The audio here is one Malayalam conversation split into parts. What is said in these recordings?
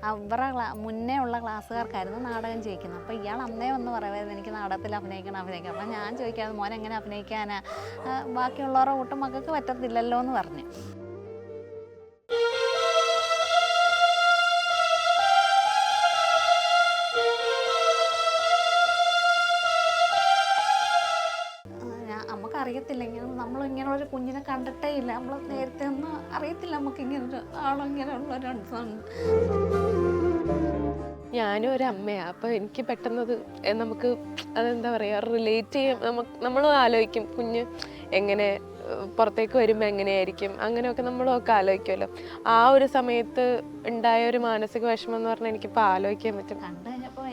അവരുടെ മുന്നേ ഉള്ള ക്ലാസ്സുകാർക്കായിരുന്നു നാടകം ചെയ്യിക്കുന്നത്. അപ്പോൾ ഇയാൾ അന്നേ വന്ന് പറയുമായിരുന്നു എനിക്ക് നാടകത്തിൽ അഭിനയിക്കണം. അപ്പോൾ ഞാൻ ചോദിക്കാതെ മോൻ എങ്ങനെ അഭിനയിക്കാനാ, ബാക്കിയുള്ളവരുടെ കൂട്ടം മക്കൾക്ക് പറ്റത്തില്ലല്ലോ എന്ന് പറഞ്ഞു. അറിയത്തില്ല, ഇങ്ങനെ നമ്മളിങ്ങനെയുള്ളൊരു കുഞ്ഞിനെ കണ്ടിട്ടേ ഇല്ല, നമ്മൾ നേരത്തെ ഒന്നും അറിയത്തില്ല നമുക്ക് ഇങ്ങനൊരു ആളിങ്ങനെയുള്ളൊരു. ഞാനും ഒരു അമ്മയാണ്. അപ്പോൾ എനിക്ക് പെട്ടെന്നത് നമുക്ക് അതെന്താ പറയുക റിലേറ്റ് ചെയ്യും. നമ്മളും ആലോചിക്കും കുഞ്ഞ് എങ്ങനെ പുറത്തേക്ക് വരുമ്പോൾ എങ്ങനെയായിരിക്കും, അങ്ങനെയൊക്കെ നമ്മളൊക്കെ ആലോചിക്കുമല്ലോ. ആ ഒരു സമയത്ത് ഉണ്ടായ ഒരു മാനസിക വിഷമം എന്ന് പറഞ്ഞാൽ എനിക്കിപ്പോൾ ആലോചിക്കാൻ പറ്റും. കണ്ടു കഴിഞ്ഞപ്പോൾ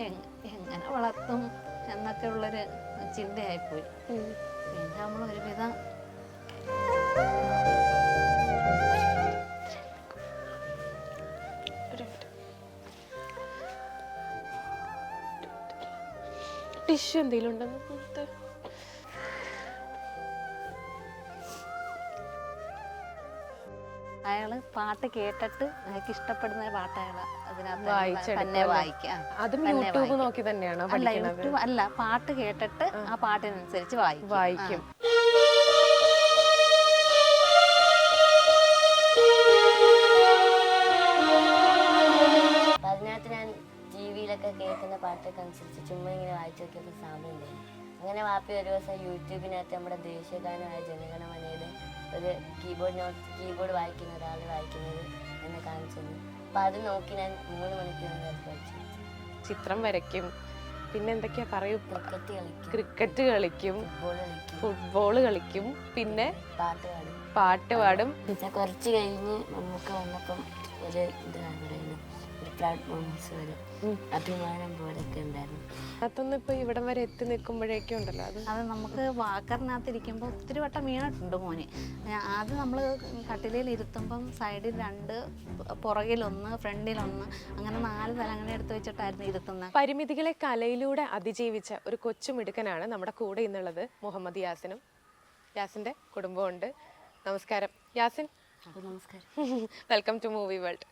എങ്ങനെ വളർത്തും എന്നൊക്കെ ഉള്ളൊരു ചിന്തയായിപ്പോയി. പിന്നെ നമ്മൾ ഒരുവിധം ടിഷ്യൂ എന്തെങ്കിലും ഉണ്ടോ? അയാള് പാട്ട് കേട്ടിട്ട് അയാൾക്ക് ഇഷ്ടപ്പെടുന്ന പാട്ട് അയാൾ അതിനകത്ത് തന്നെ വായിക്കാം. അതും യൂട്യൂബ് നോക്കി തന്നെയാണോ? അല്ല, യൂട്യൂബ് അല്ല, പാട്ട് കേട്ടിട്ട് ആ പാട്ടിനനുസരിച്ച് വായിക്കും. അതിനകത്ത് ഞാൻ ടി വിയിലൊക്കെ കേൾക്കുന്ന പാട്ടൊക്കെ അനുസരിച്ച് ചുമ്മാ ഇങ്ങനെ വായിച്ചു നോക്കിയപ്പോൾ സാമ്യം ഉണ്ടായിരുന്നു. അങ്ങനെ വാപ്പി ഒരു ദിവസം യൂട്യൂബിനകത്ത് നമ്മുടെ ദേശീയഗാനമായ ജനഗണമനയുടെ ഒരു കീബോർഡ് വായിക്കുന്ന ഒരാൾ വായിക്കുന്നത് എന്നെ കാണിച്ചു തന്നു. അപ്പം അത് നോക്കി ഞാൻ 3 മണിക്കൂർ പഠിച്ചു. ചിത്രം വരയ്ക്കും, പിന്നെ എന്തൊക്കെയാ പറയൂ, ക്രിക്കറ്റ് കളിക്കും, ഫുട്ബോൾ കളിക്കും, പിന്നെ പാട്ട് പാടും. കുറച്ച് കഴിഞ്ഞ് നമുക്ക് വന്നപ്പം ഒരു ഇതാണ് പറയുന്നത്, ഒരു പ്രൗഡ് മൊമെന്റ്സ് പോലെ, അഭിമാനം പോലൊക്കെ ഉണ്ടായിരുന്നു. അതൊന്നും ഇപ്പൊ ഇവിടം വരെ എത്തി നിൽക്കുമ്പോഴേക്കും ഉണ്ടല്ലോ അത് നമുക്ക് വാക്കറിനകത്തിരിക്കുമ്പോൾ ഒത്തിരി വട്ടം വീണിട്ടുണ്ട് മോന്. ആദ്യം നമ്മൾ കട്ടിലയിൽ ഇരുത്തുമ്പം സൈഡിൽ 2, പുറകിലൊന്ന്, ഫ്രണ്ടിലൊന്ന്, അങ്ങനെ 4 തല അങ്ങനെ എടുത്ത് വെച്ചിട്ടായിരുന്നു ഇരുത്തുന്നത്. പരിമിതികളെ കലയിലൂടെ അതിജീവിച്ച ഒരു കൊച്ചുമിടുക്കനാണ് നമ്മുടെ കൂടെ ഇന്നുള്ളത് മുഹമ്മദ് യാസിനും. യാസിന്റെ കുടുംബമുണ്ട്. നമസ്കാരം യാസിൻ. നമസ്കാരം. Welcome to movie world.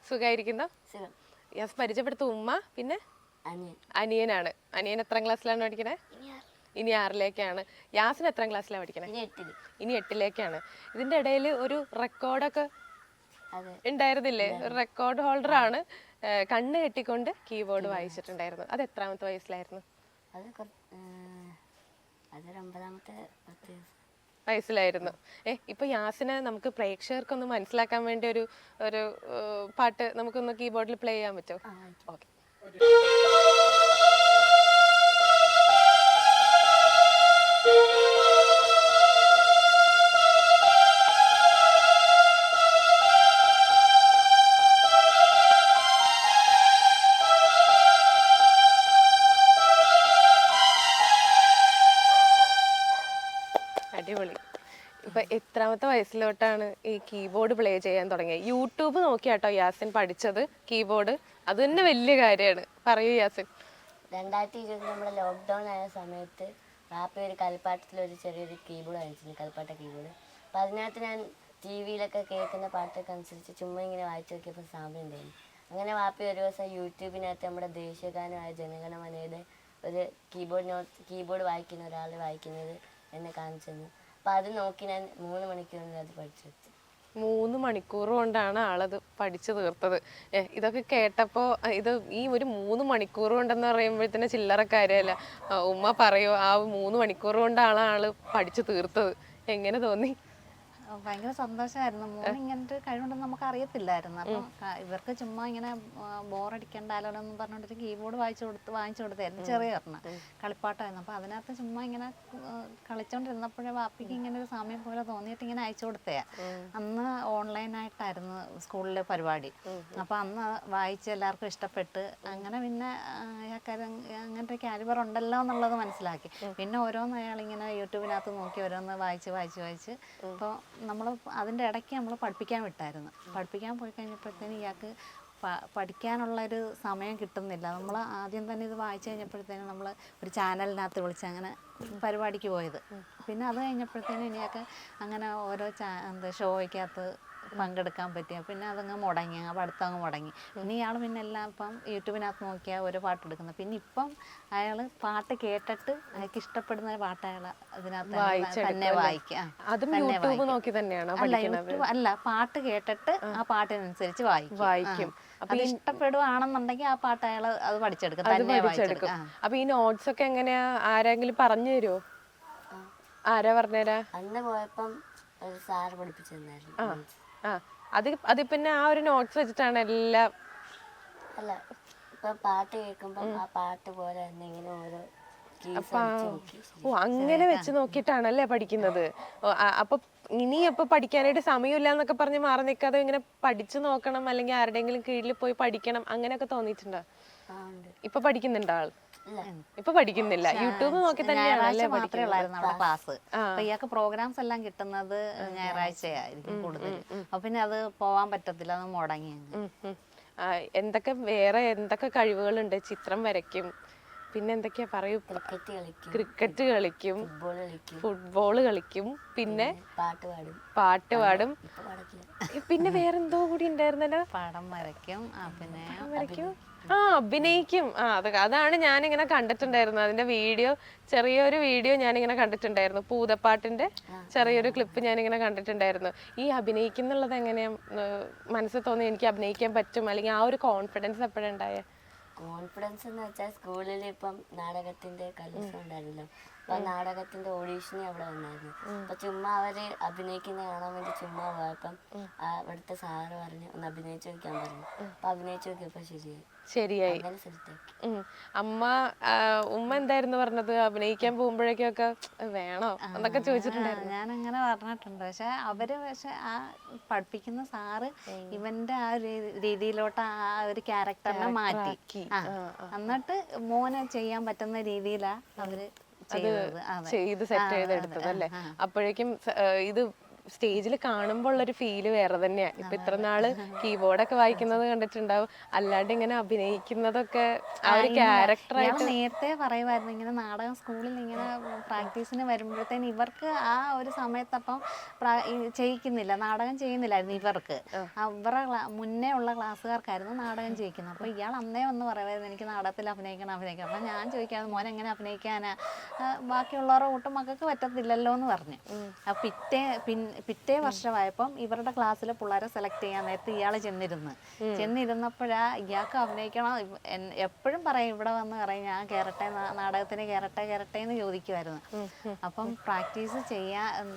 സുഖമായിരിക്കുന്നോ? യാസ് പരിചയപ്പെടുത്ത ഉമ്മ, പിന്നെ അനിയനാണ്. അനിയൻ എത്രാം ക്ലാസ്സിലാണ് പഠിക്കണേ? ഇനി 6ലേക്കാണ്. യാസിന് എത്രാം ക്ലാസ്സിലാണ് പഠിക്കണേ? ഇനി 8ലേക്കാണ്. ഇതിന്റെ ഇടയിൽ ഒരു റെക്കോർഡൊക്കെ ഉണ്ടായിരുന്നില്ലേ? ഒരു റെക്കോർഡ് ഹോൾഡറാണ്. കണ്ണ് കെട്ടിക്കൊണ്ട് കീബോർഡ് വായിച്ചിട്ടുണ്ടായിരുന്നു. അത് എത്രാമത്തെ വയസ്സിലായിരുന്നു? വയസ്സിലായിരുന്നു. ഇപ്പൊ യാസിനെ നമുക്ക് പ്രേക്ഷകർക്കൊന്ന് മനസ്സിലാക്കാൻ വേണ്ടി ഒരു പാട്ട് നമുക്കൊന്ന് കീബോർഡിൽ പ്ലേ ചെയ്യാൻ പറ്റുമോ? ഓക്കെ. അടിപൊളി. ഇപ്പൊ എത്രാമത്തെ വയസ്സിലോട്ടാണ് ഈ കീബോർഡ് പ്ലേ ചെയ്യാൻ തുടങ്ങിയത്? യൂട്യൂബ് നോക്കിയാട്ടോ യാസിൻ പഠിച്ചത് കീബോർഡ്. അത് തന്നെ വലിയ കാര്യമാണ്. പറയൂ യാസിൻ. 2020 നമ്മുടെ ലോക്ക്ഡൗൺ ആയ സമയത്ത് വാപ്പ ഒരു കളിപ്പാട്ടത്തിലൊരു ചെറിയൊരു കീബോർഡ് വാങ്ങിച്ചിട്ടുണ്ട്, കളിപ്പാട്ട കീബോർഡ്. അപ്പം അതിനകത്ത് ഞാൻ ടി വിയിലൊക്കെ കേൾക്കുന്ന പാട്ടൊക്കെ അനുസരിച്ച് ചുമ്മാ ഇങ്ങനെ വായിച്ചു നോക്കിയപ്പോൾ സാമ്യം ഉണ്ടായിരുന്നു. അങ്ങനെ വാപ്പി ഒരു ദിവസം യൂട്യൂബിനകത്ത് നമ്മുടെ ദേശീയഗാനമായ ജനഗണമനയുടെ ഒരു കീബോർഡ് വായിക്കുന്ന ഒരാൾ വായിക്കുന്നത് എന്നെ കാണിച്ചു തന്നു. അപ്പം അത് നോക്കി ഞാൻ 3 മണിക്കൂറിൽ അത് പഠിച്ചു. 3 മണിക്കൂർ കൊണ്ടാണ് ആളത് പഠിച്ചു തീർത്തത്. ഇതൊക്കെ കേട്ടപ്പോൾ ഇത് ഈ ഒരു 3 മണിക്കൂർ കൊണ്ടെന്ന് പറയുമ്പോഴത്തേന് ചില്ലറ കാര്യമല്ല. ഉമ്മ പറയോ ആ 3 മണിക്കൂർ കൊണ്ടാണ് ആള് പഠിച്ചു തീർത്തത്. എങ്ങനെ തോന്നി? ഭയങ്കര സന്തോഷമായിരുന്നു. മോൻ ഇങ്ങനത്തെ കഴിവുണ്ടെന്ന് നമുക്ക് അറിയത്തില്ലായിരുന്നു. അപ്പം ഇവർക്ക് ചുമ്മാ ഇങ്ങനെ ബോറടിക്കണ്ടാലോ എന്ന് പറഞ്ഞുകൊണ്ടൊരു കീബോർഡ് വാങ്ങിച്ചു കൊടുത്തായിരുന്നു. ചെറിയ കളിപ്പാട്ടമായിരുന്നു. അപ്പം അതിനകത്ത് ചുമ്മാ ഇങ്ങനെ കളിച്ചോണ്ടിരുന്നപ്പോഴേ വാപ്പിക്ക് ഇങ്ങനെ ഒരു സമയം പോലെ തോന്നിയിട്ട് ഇങ്ങനെ അയച്ചു കൊടുത്തയാ. അന്ന് ഓൺലൈനായിട്ടായിരുന്നു സ്കൂളിലെ പരിപാടി. അപ്പം അന്ന് വായിച്ച് എല്ലാവർക്കും ഇഷ്ടപ്പെട്ട് അങ്ങനെ പിന്നെ അങ്ങനത്തെ കാലിബർ ഉണ്ടല്ലോ എന്നുള്ളത് മനസ്സിലാക്കി. പിന്നെ ഓരോന്ന് അയാളിങ്ങനെ യൂട്യൂബിനകത്ത് നോക്കി ഓരോന്ന് വായിച്ച് ഇപ്പോൾ നമ്മൾ അതിൻ്റെ ഇടയ്ക്ക് നമ്മൾ പഠിപ്പിക്കാൻ വിട്ടായിരുന്നു. പഠിപ്പിക്കാൻ പോയി കഴിഞ്ഞപ്പോഴത്തേന് ഇയാൾക്ക് പഠിക്കാനുള്ളൊരു സമയം കിട്ടുന്നില്ല. നമ്മൾ ആദ്യം തന്നെ ഇത് വായിച്ചു കഴിഞ്ഞപ്പോഴത്തേനും നമ്മൾ ഒരു ചാനലിനകത്ത് വിളിച്ച് അങ്ങനെ പരിപാടിക്ക് പോയത്. പിന്നെ അത് കഴിഞ്ഞപ്പോഴത്തേനും ഇനിയൊക്കെ അങ്ങനെ ഓരോ ഷോയ്ക്കകത്ത് പങ്കെടുക്കാൻ പറ്റിയ. പിന്നെ അതങ്ങ് മുടങ്ങി, ആ പഠിത്തം അങ്ങ് മുടങ്ങി. പിന്നെ ഇയാൾ പിന്നെ എല്ലാം ഇപ്പം യൂട്യൂബിനകത്ത് നോക്കിയാൽ ഓരോ പാട്ട് എടുക്കുന്നത്. പിന്നെ ഇപ്പം അയാൾ പാട്ട് കേട്ടിട്ട് അയാൾക്ക് ഇഷ്ടപ്പെടുന്ന പാട്ട് അയാൾ അതിനകത്ത് തന്നെ വായിക്കും. അതും യൂട്യൂബ് നോക്കി തന്നെയാണോ അല്ല, യൂട്യൂബ് അല്ല, പാട്ട് കേട്ടിട്ട് ആ പാട്ടിനനുസരിച്ച് വായിക്കും. അത് ഇഷ്ടപ്പെടുവാണെന്നുണ്ടെങ്കിൽ ആ പാട്ട് അയാൾ അത് പഠിച്ചെടുക്കും, തന്നെ വായിച്ചെടുക്കും. അപ്പൊ ഈ നോട്ട്സ് ഒക്കെ എങ്ങനെയാ, ആരെങ്കിലും പറഞ്ഞു തരുമോ? ആരാ പറഞ്ഞുതരാ? അന്ന് പോയപ്പം ഒരു സാറ് പഠിപ്പിച്ചു തന്നായിരുന്നു. അത് പിന്നെ ആ ഒരു നോട്ട്സ് വെച്ചിട്ടാണ് എല്ലാം. അല്ല, ഇപ്പൊ പാട്ട് കേൾക്കുമ്പം ആ പാട്ട് പോലെ തന്നെ ഇങ്ങനെ ഓരോ അങ്ങനെ വെച്ച് നോക്കിയിട്ടാണല്ലേ പഠിക്കുന്നത്. അപ്പൊ ഇനി അപ്പൊ പഠിക്കാനായിട്ട് സമയമില്ല എന്നൊക്കെ പറഞ്ഞ് മാറി നിൽക്കാതെ ഇങ്ങനെ പഠിച്ചു നോക്കണം, അല്ലെങ്കിൽ ആരുടെയെങ്കിലും കീഴിൽ പോയി പഠിക്കണം, അങ്ങനെയൊക്കെ തോന്നിയിട്ടുണ്ടോ? ഇപ്പൊ പഠിക്കുന്നുണ്ടോ ആൾ? ഇപ്പൊ പഠിക്കുന്നില്ല, യൂട്യൂബ് നോക്കി തന്നെയാണല്ലേ പഠിക്കുന്നത്. അവിടെ ക്ലാസ്. അപ്പൊ ഇയാൾക്ക് പ്രോഗ്രാംസ് എല്ലാം കിട്ടുന്നത് ഞായറാഴ്ചയായിരിക്കും കൂടുതൽ. അപ്പൊ പിന്നെ അത് പോവാൻ പറ്റത്തില്ല, അത് മുടങ്ങി. വേറെ എന്തൊക്കെ കഴിവുകളുണ്ട്? ചിത്രം വരയ്ക്കും, പിന്നെ എന്തൊക്കെയാ പറയൂ? ക്രിക്കറ്റ് കളിക്കും, ഫുട്ബോൾ കളിക്കും, പിന്നെ പാട്ട് പാടും. പിന്നെ വേറെന്തോ കൂടി ഉണ്ടായിരുന്നല്ലോ? പടം വരയ്ക്കും, പിന്നെ അഭിനയിക്കും. അതാണ് ഞാനിങ്ങനെ കണ്ടിട്ടുണ്ടായിരുന്നത്. അതിന്റെ വീഡിയോ, ചെറിയൊരു വീഡിയോ ഞാനിങ്ങനെ കണ്ടിട്ടുണ്ടായിരുന്നു. പൂതപ്പാട്ടിന്റെ ചെറിയൊരു ക്ലിപ്പ് ഞാനിങ്ങനെ കണ്ടിട്ടുണ്ടായിരുന്നു. ഈ അഭിനയിക്കുന്നുള്ളത് എങ്ങനെയാ മനസ്സിൽ തോന്നി എനിക്ക് അഭിനയിക്കാൻ പറ്റും, അല്ലെങ്കിൽ ആ ഒരു കോൺഫിഡൻസ് എപ്പോഴുണ്ടായ? കോൺഫിഡൻസ് എന്ന് വെച്ചാൽ സ്കൂളിൽ ഇപ്പം നാടകത്തിന്റെ കലോത്സവം ഉണ്ടായിരുന്നല്ലോ. അപ്പൊ നാടകത്തിന്റെ ഓഡീഷന് അവിടെ വന്നായിരുന്നു. അപ്പൊ ചുമ്മാ അവര് അഭിനയിക്കുന്ന കാണാൻ വേണ്ടി ചുമ്മാ പോയപ്പം അവിടുത്തെ സാറ് പറഞ്ഞു ഒന്ന് അഭിനയിച്ചു നോക്കാൻ പറഞ്ഞു. അപ്പൊ അഭിനയിച്ചു നോക്കിയപ്പോ ശരിയായി. ഉമ്മ എന്തായിരുന്നു പറഞ്ഞത്? അഭിനയിക്കാൻ പോകുമ്പോഴേക്കൊക്കെ വേണോ എന്നൊക്കെ ചോദിച്ചിട്ടുണ്ടായിരുന്നു. ഞാനങ്ങനെ പറഞ്ഞിട്ടുണ്ട്. പക്ഷെ ആ പഠിപ്പിക്കുന്ന സാറ് ഇവന്റെ ആ ഒരു രീതിയിലോട്ട് ആ ഒരു ക്യാരക്ടറിനെ മാറ്റി. എന്നിട്ട് മോനെ ചെയ്യാൻ പറ്റുന്ന രീതിയിലാ അവര് ചെയ്ത് സെറ്റ് ചെയ്തെടുത്തത് അല്ലേ? അപ്പോഴേക്കും ഇത് സ്റ്റേജിൽ കാണുമ്പോൾ ഉള്ളൊരു ഫീല് വേറെ തന്നെയാ. ഇപ്പൊ ഇത്ര നാള് കീബോർഡൊക്കെ വായിക്കുന്നത് കണ്ടിട്ടുണ്ടാവും, അല്ലാണ്ട് ഇങ്ങനെ അഭിനയിക്കുന്നതൊക്കെ ആ ഒരു ക്യാരക്ടറായിട്ട്. നേരത്തെ പറയുമായിരുന്നു ഇങ്ങനെ നാടകം സ്കൂളിൽ ഇങ്ങനെ പ്രാക്ടീസിന് വരുമ്പോഴത്തേന് ഇവർക്ക് ആ ഒരു സമയത്തപ്പം ചെയ്യിക്കുന്നില്ല, നാടകം ചെയ്യുന്നില്ലായിരുന്നു ഇവർക്ക്. ഇവരുടെ മുന്നേ ഉള്ള ക്ലാസ്സുകാർക്കായിരുന്നു നാടകം ചെയ്യിക്കുന്നത്. അപ്പൊ ഇയാൾ അന്നേ വന്ന് പറയുമായിരുന്നു എനിക്ക് നാടകത്തിൽ അഭിനയിക്കണം. അപ്പൊ ഞാൻ ചോദിക്കാതെ മോൻ എങ്ങനെ അഭിനയിക്കാനാ, ബാക്കിയുള്ളവരുടെ കൂട്ടം മക്കൾക്ക് പറ്റത്തില്ലല്ലോ എന്ന് പറഞ്ഞു. പിറ്റേ വർഷമായപ്പം ഇവരുടെ ക്ലാസ്സിലെ പിള്ളേരെ സെലക്ട് ചെയ്യാൻ നേരത്തെ ഇയാൾ ചെന്നിരുന്നപ്പോഴാ ഇയാൾക്ക് അഭിനയിക്കണം. എപ്പോഴും പറയും, ഇവിടെ വന്ന് പറയും ഞാൻ കയറട്ടെ, നാടകത്തിന് കയറട്ടെ എന്ന് ചോദിക്കുമായിരുന്നു. അപ്പം പ്രാക്ടീസ്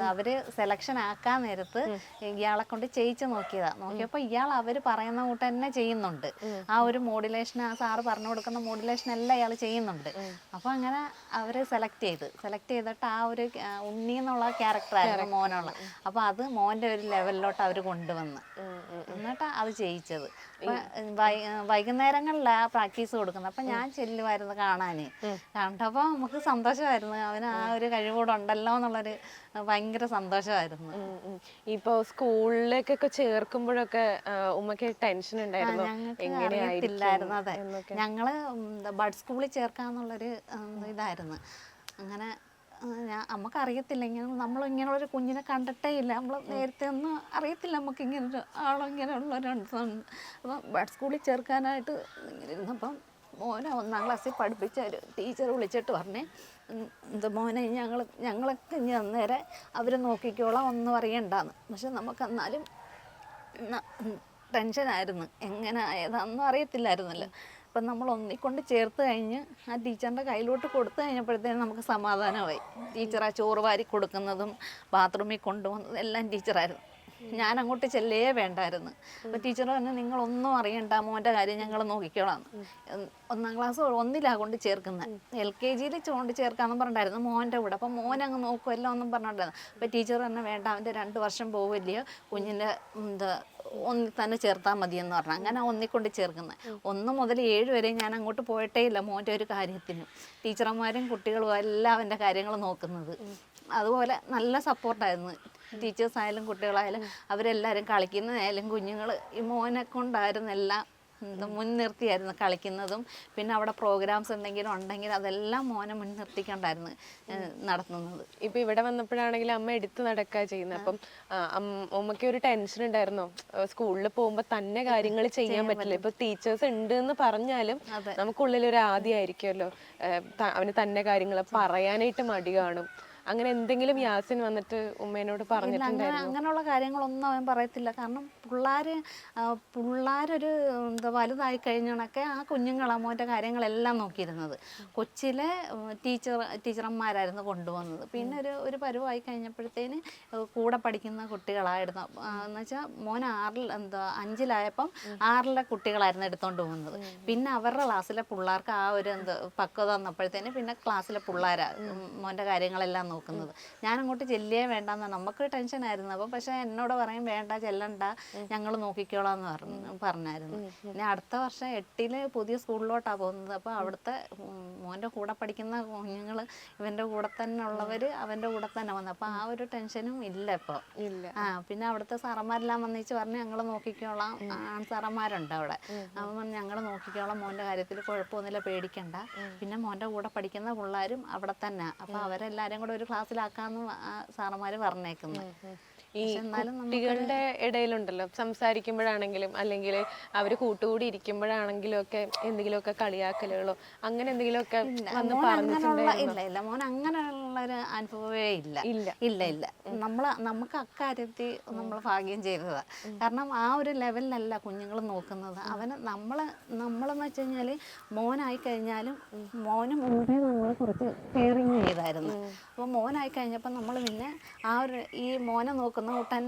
അവര് സെലക്ഷൻ ആക്കാൻ നേരത്ത് ഇയാളെ കൊണ്ട് ചെയ്യിച്ച് നോക്കിയപ്പോൾ ഇയാൾ അവര് പറയുന്ന കൂട്ട് തന്നെ ചെയ്യുന്നുണ്ട്. ആ ഒരു മോഡുലേഷൻ, ആ സാറ് പറഞ്ഞു കൊടുക്കുന്ന മോഡുലേഷൻ എല്ലാം ഇയാൾ ചെയ്യുന്നുണ്ട്. അപ്പൊ അങ്ങനെ അവര് സെലക്ട് ചെയ്തിട്ട് ആ ഒരു ഉണ്ണി എന്നുള്ള ക്യാരക്ടറായിരുന്നു മോനുള്ള. അപ്പൊ അത് മോന്റെ ഒരു ലെവലിലോട്ട് അവര് കൊണ്ടുവന്ന് എന്നിട്ടാ അത് ചെയ്യിച്ചത്. അപ്പൊ വൈകുന്നേരങ്ങളിലാ പ്രാക്ടീസ് കൊടുക്കുന്നത്. അപ്പൊ ഞാൻ ചെല്ലുമായിരുന്നു കാണാന്. കണ്ടപ്പോ നമുക്ക് സന്തോഷമായിരുന്നു, അവന് ആ ഒരു കഴിവൂടെ ഉണ്ടല്ലോ എന്നുള്ളൊരു ഭയങ്കര സന്തോഷമായിരുന്നു. ഇപ്പൊ സ്കൂളിലേക്കൊക്കെ ചേർക്കുമ്പോഴൊക്കെ ഉമ്മക്ക് ടെൻഷൻ ഉണ്ടായിരുന്നു? ഞങ്ങൾക്ക് അറിയത്തില്ലായിരുന്നു. അതെ, ഞങ്ങള് ബഡ് സ്കൂളിൽ ചേർക്കാന്നുള്ളൊരു ഇതായിരുന്നു. അങ്ങനെ നമുക്കറിയത്തില്ല, നമ്മളിങ്ങനെയുള്ളൊരു കുഞ്ഞിനെ കണ്ടിട്ടേ ഇല്ല. നമ്മൾ നേരത്തെ ഒന്നും അറിയത്തില്ല നമുക്ക് ഇങ്ങനൊരു ഇങ്ങനെയുള്ളൊരു. അപ്പം ബഡ് സ്കൂളിൽ ചേർക്കാനായിട്ട് ഇങ്ങനെ ഇരുന്നപ്പം മോനെ 1ാം ക്ലാസ്സിൽ പഠിപ്പിച്ച ഒരു ടീച്ചർ വിളിച്ചിട്ട് പറഞ്ഞേ, മോനെ ഞങ്ങളൊക്കെ ഇനി അന്നേരം അവർ നോക്കിക്കോളാം, ഒന്നും അറിയണ്ടാന്ന്. പക്ഷെ നമുക്ക് എന്നാലും ടെൻഷനായിരുന്നു, എങ്ങനെ ഏതാണെന്നും അറിയത്തില്ലായിരുന്നല്ലോ. അപ്പം നമ്മൾ ഒന്നിക്കൊണ്ട് ചേർത്ത് കഴിഞ്ഞ് ആ ടീച്ചറിൻ്റെ കയ്യിലോട്ട് കൊടുത്തു കഴിഞ്ഞപ്പോഴത്തേനും നമുക്ക് സമാധാനമായി. ടീച്ചർ ആ ചോറ് വാരി കൊടുക്കുന്നതും ബാത്റൂമിൽ കൊണ്ടുപോകുന്നതും എല്ലാം ടീച്ചറായിരുന്നു. ഞാൻ അങ്ങോട്ട് ചെല്ലേ വേണ്ടായിരുന്നു. അപ്പോൾ ടീച്ചർ പറഞ്ഞു നിങ്ങളൊന്നും അറിയണ്ട, മോൻ്റെ കാര്യം ഞങ്ങൾ നോക്കിക്കോളാം. 1ാം ക്ലാസ് 1ലാണ് കൊണ്ട് ചേർക്കുന്നത്. LKGയിൽ കൊണ്ട് ചേർക്കാമെന്ന് പറഞ്ഞിട്ടായിരുന്നു മോൻ്റെ കൂടെ. അപ്പം മോനങ്ങ് നോക്കുമല്ലോ എന്നും പറഞ്ഞിട്ടുണ്ടായിരുന്നു. അപ്പോൾ ടീച്ചർ തന്നെ വേണ്ട, അവൻ്റെ 2 വർഷം പോവില്ലയോ, കുഞ്ഞിൻ്റെ 1ൽ തന്നെ ചേർത്താൽ മതിയെന്ന് പറഞ്ഞു. അങ്ങനെ 1ൽ കൊണ്ട് ചേർക്കുന്നത്. 1 മുതൽ 7 വരെ ഞാൻ അങ്ങോട്ട് പോയിട്ടേ ഇല്ല മോൻ്റെ ഒരു കാര്യത്തിനും. ടീച്ചർമാരും കുട്ടികളും എല്ലാം അവൻ്റെ കാര്യങ്ങൾ നോക്കുന്നത്. അതുപോലെ നല്ല സപ്പോർട്ടായിരുന്നു. ടീച്ചേഴ്സായാലും കുട്ടികളായാലും അവരെല്ലാവരും കളിക്കുന്നതായാലും കുഞ്ഞുങ്ങൾ ഈ മോനെ കൊണ്ടായിരുന്നു എല്ലാം മുൻനിർത്തിയായിരുന്നു കളിക്കുന്നതും. പിന്നെ അവിടെ പ്രോഗ്രാംസ് എന്തെങ്കിലും ഉണ്ടെങ്കിൽ അതെല്ലാം മോനെ മുൻനിർത്തിക്കൊണ്ടായിരുന്നു നടത്തുന്നത്. ഇപ്പൊ ഇവിടെ വന്നപ്പോഴാണെങ്കിലും അമ്മ എടുത്തു നടക്കുക ചെയ്യുന്നത്. അപ്പം അമ്മയ്ക്ക് ഒരു ടെൻഷൻ ഉണ്ടായിരുന്നോ, സ്കൂളിൽ പോകുമ്പോ തന്നെ കാര്യങ്ങൾ ചെയ്യാൻ പറ്റില്ല? ഇപ്പൊ ടീച്ചേഴ്സ് ഉണ്ട് എന്ന് പറഞ്ഞാലും നമുക്കുള്ളിൽ ഒരു ആദ്യമായിരിക്കുമല്ലോ, അവന് തന്നെ കാര്യങ്ങൾ പറയാനായിട്ട് മടി കാണും. അങ്ങനെ എന്തെങ്കിലും യാസിൻ വന്നിട്ട് ഉമ്മേനോട് പറഞ്ഞിട്ടുണ്ടായിരുന്നു? അങ്ങനെയുള്ള കാര്യങ്ങളൊന്നും അവൻ പറയത്തില്ല. കാരണം പിള്ളേരൊരു എന്താ വലുതായി കഴിഞ്ഞൊക്കെ ആ കുഞ്ഞുങ്ങളാ മോൻ്റെ കാര്യങ്ങളെല്ലാം നോക്കിയിരുന്നത്. കൊച്ചിലെ ടീച്ചർമാരായിരുന്നു കൊണ്ടുവന്നത്. പിന്നെ ഒരു പരുവായി കഴിഞ്ഞപ്പോഴത്തേന് കൂടെ പഠിക്കുന്ന കുട്ടികളായിരുന്നു. എന്ന് വെച്ചാൽ മോൻ 5-ലായപ്പം 6-ലെ കുട്ടികളായിരുന്നു എടുത്തോണ്ട് പോകുന്നത്. പിന്നെ അവരുടെ ക്ലാസ്സിലെ പിള്ളേർക്ക് ആ ഒരു പക്വത വന്നപ്പോഴത്തേന് പിന്നെ ക്ലാസ്സിലെ പിള്ളേരാ മോൻ്റെ കാര്യങ്ങളെല്ലാം നോക്കുന്നത്. ഞാൻ അങ്ങോട്ട് ചെല്ലിയേ വേണ്ടെന്ന് നമുക്ക് ടെൻഷനായിരുന്നു. അപ്പം പക്ഷേ എന്നോട് പറയും വേണ്ട ചെല്ലണ്ട, ഞങ്ങൾ നോക്കിക്കോളാം എന്ന് പറഞ്ഞായിരുന്നു. പിന്നെ അടുത്ത വർഷം 8-ല് പുതിയ സ്കൂളിലോട്ടാണ് പോകുന്നത്. അപ്പോൾ അവിടുത്തെ മോൻ്റെ കൂടെ പഠിക്കുന്ന കുഞ്ഞുങ്ങൾ ഇവൻ്റെ കൂടെ തന്നെ ഉള്ളവർ അവൻ്റെ കൂടെ തന്നെ വന്നു. അപ്പോൾ ആ ഒരു ടെൻഷനും ഇല്ല ഇപ്പോൾ. പിന്നെ അവിടുത്തെ സാറന്മാരെല്ലാം വന്നിച്ച് പറഞ്ഞ് ഞങ്ങൾ നോക്കിക്കോളാം, സാറന്മാരുണ്ട് അവിടെ. അപ്പം ഞങ്ങൾ നോക്കിക്കോളാം, മോൻ്റെ കാര്യത്തിൽ കുഴപ്പമൊന്നുമില്ല, പേടിക്കണ്ട. പിന്നെ മോൻ്റെ കൂടെ പഠിക്കുന്ന പിള്ളേരും അവിടെ തന്നെ. അപ്പോൾ അവരെല്ലാവരും കൂടെ ഒരു ക്ലാസ്സിലാക്കാമെന്ന് സാറന്മാർ പറഞ്ഞേക്കുന്നത്. ഈ കുട്ടികളുടെ ഇടയിലുണ്ടല്ലോ, സംസാരിക്കുമ്പോഴാണെങ്കിലും അല്ലെങ്കിൽ അവർ കൂട്ടുകൂടി ഇരിക്കുമ്പോഴാണെങ്കിലും ഒക്കെ എന്തെങ്കിലുമൊക്കെ കളിയാക്കലുകളോ അങ്ങനെ എന്തെങ്കിലുമൊക്കെ വന്ന് പറഞ്ഞിട്ടുണ്ടായിരുന്നോ? ഇല്ല, മോൻ അങ്ങനെയുള്ളൊരു അനുഭവമേ ഇല്ല. നമുക്ക് അക്കാര്യത്തിൽ നമ്മൾ ഭാഗ്യം ചെയ്തതാണ്. കാരണം ആ ഒരു ലെവലിലല്ല കുഞ്ഞുങ്ങൾ നോക്കുന്നത്. അവന് നമ്മളെന്ന് വെച്ച് കഴിഞ്ഞാൽ മോനായി കഴിഞ്ഞാലും മോന് മുമ്പേ നമ്മൾ കുറച്ച് കെയറിങ് ചെയ്തായിരുന്നു. അപ്പോൾ മോനായി കഴിഞ്ഞപ്പോൾ നമ്മൾ പിന്നെ ആ ഒരു ഈ മോനെ നോക്കുന്ന കൂട്ടൻ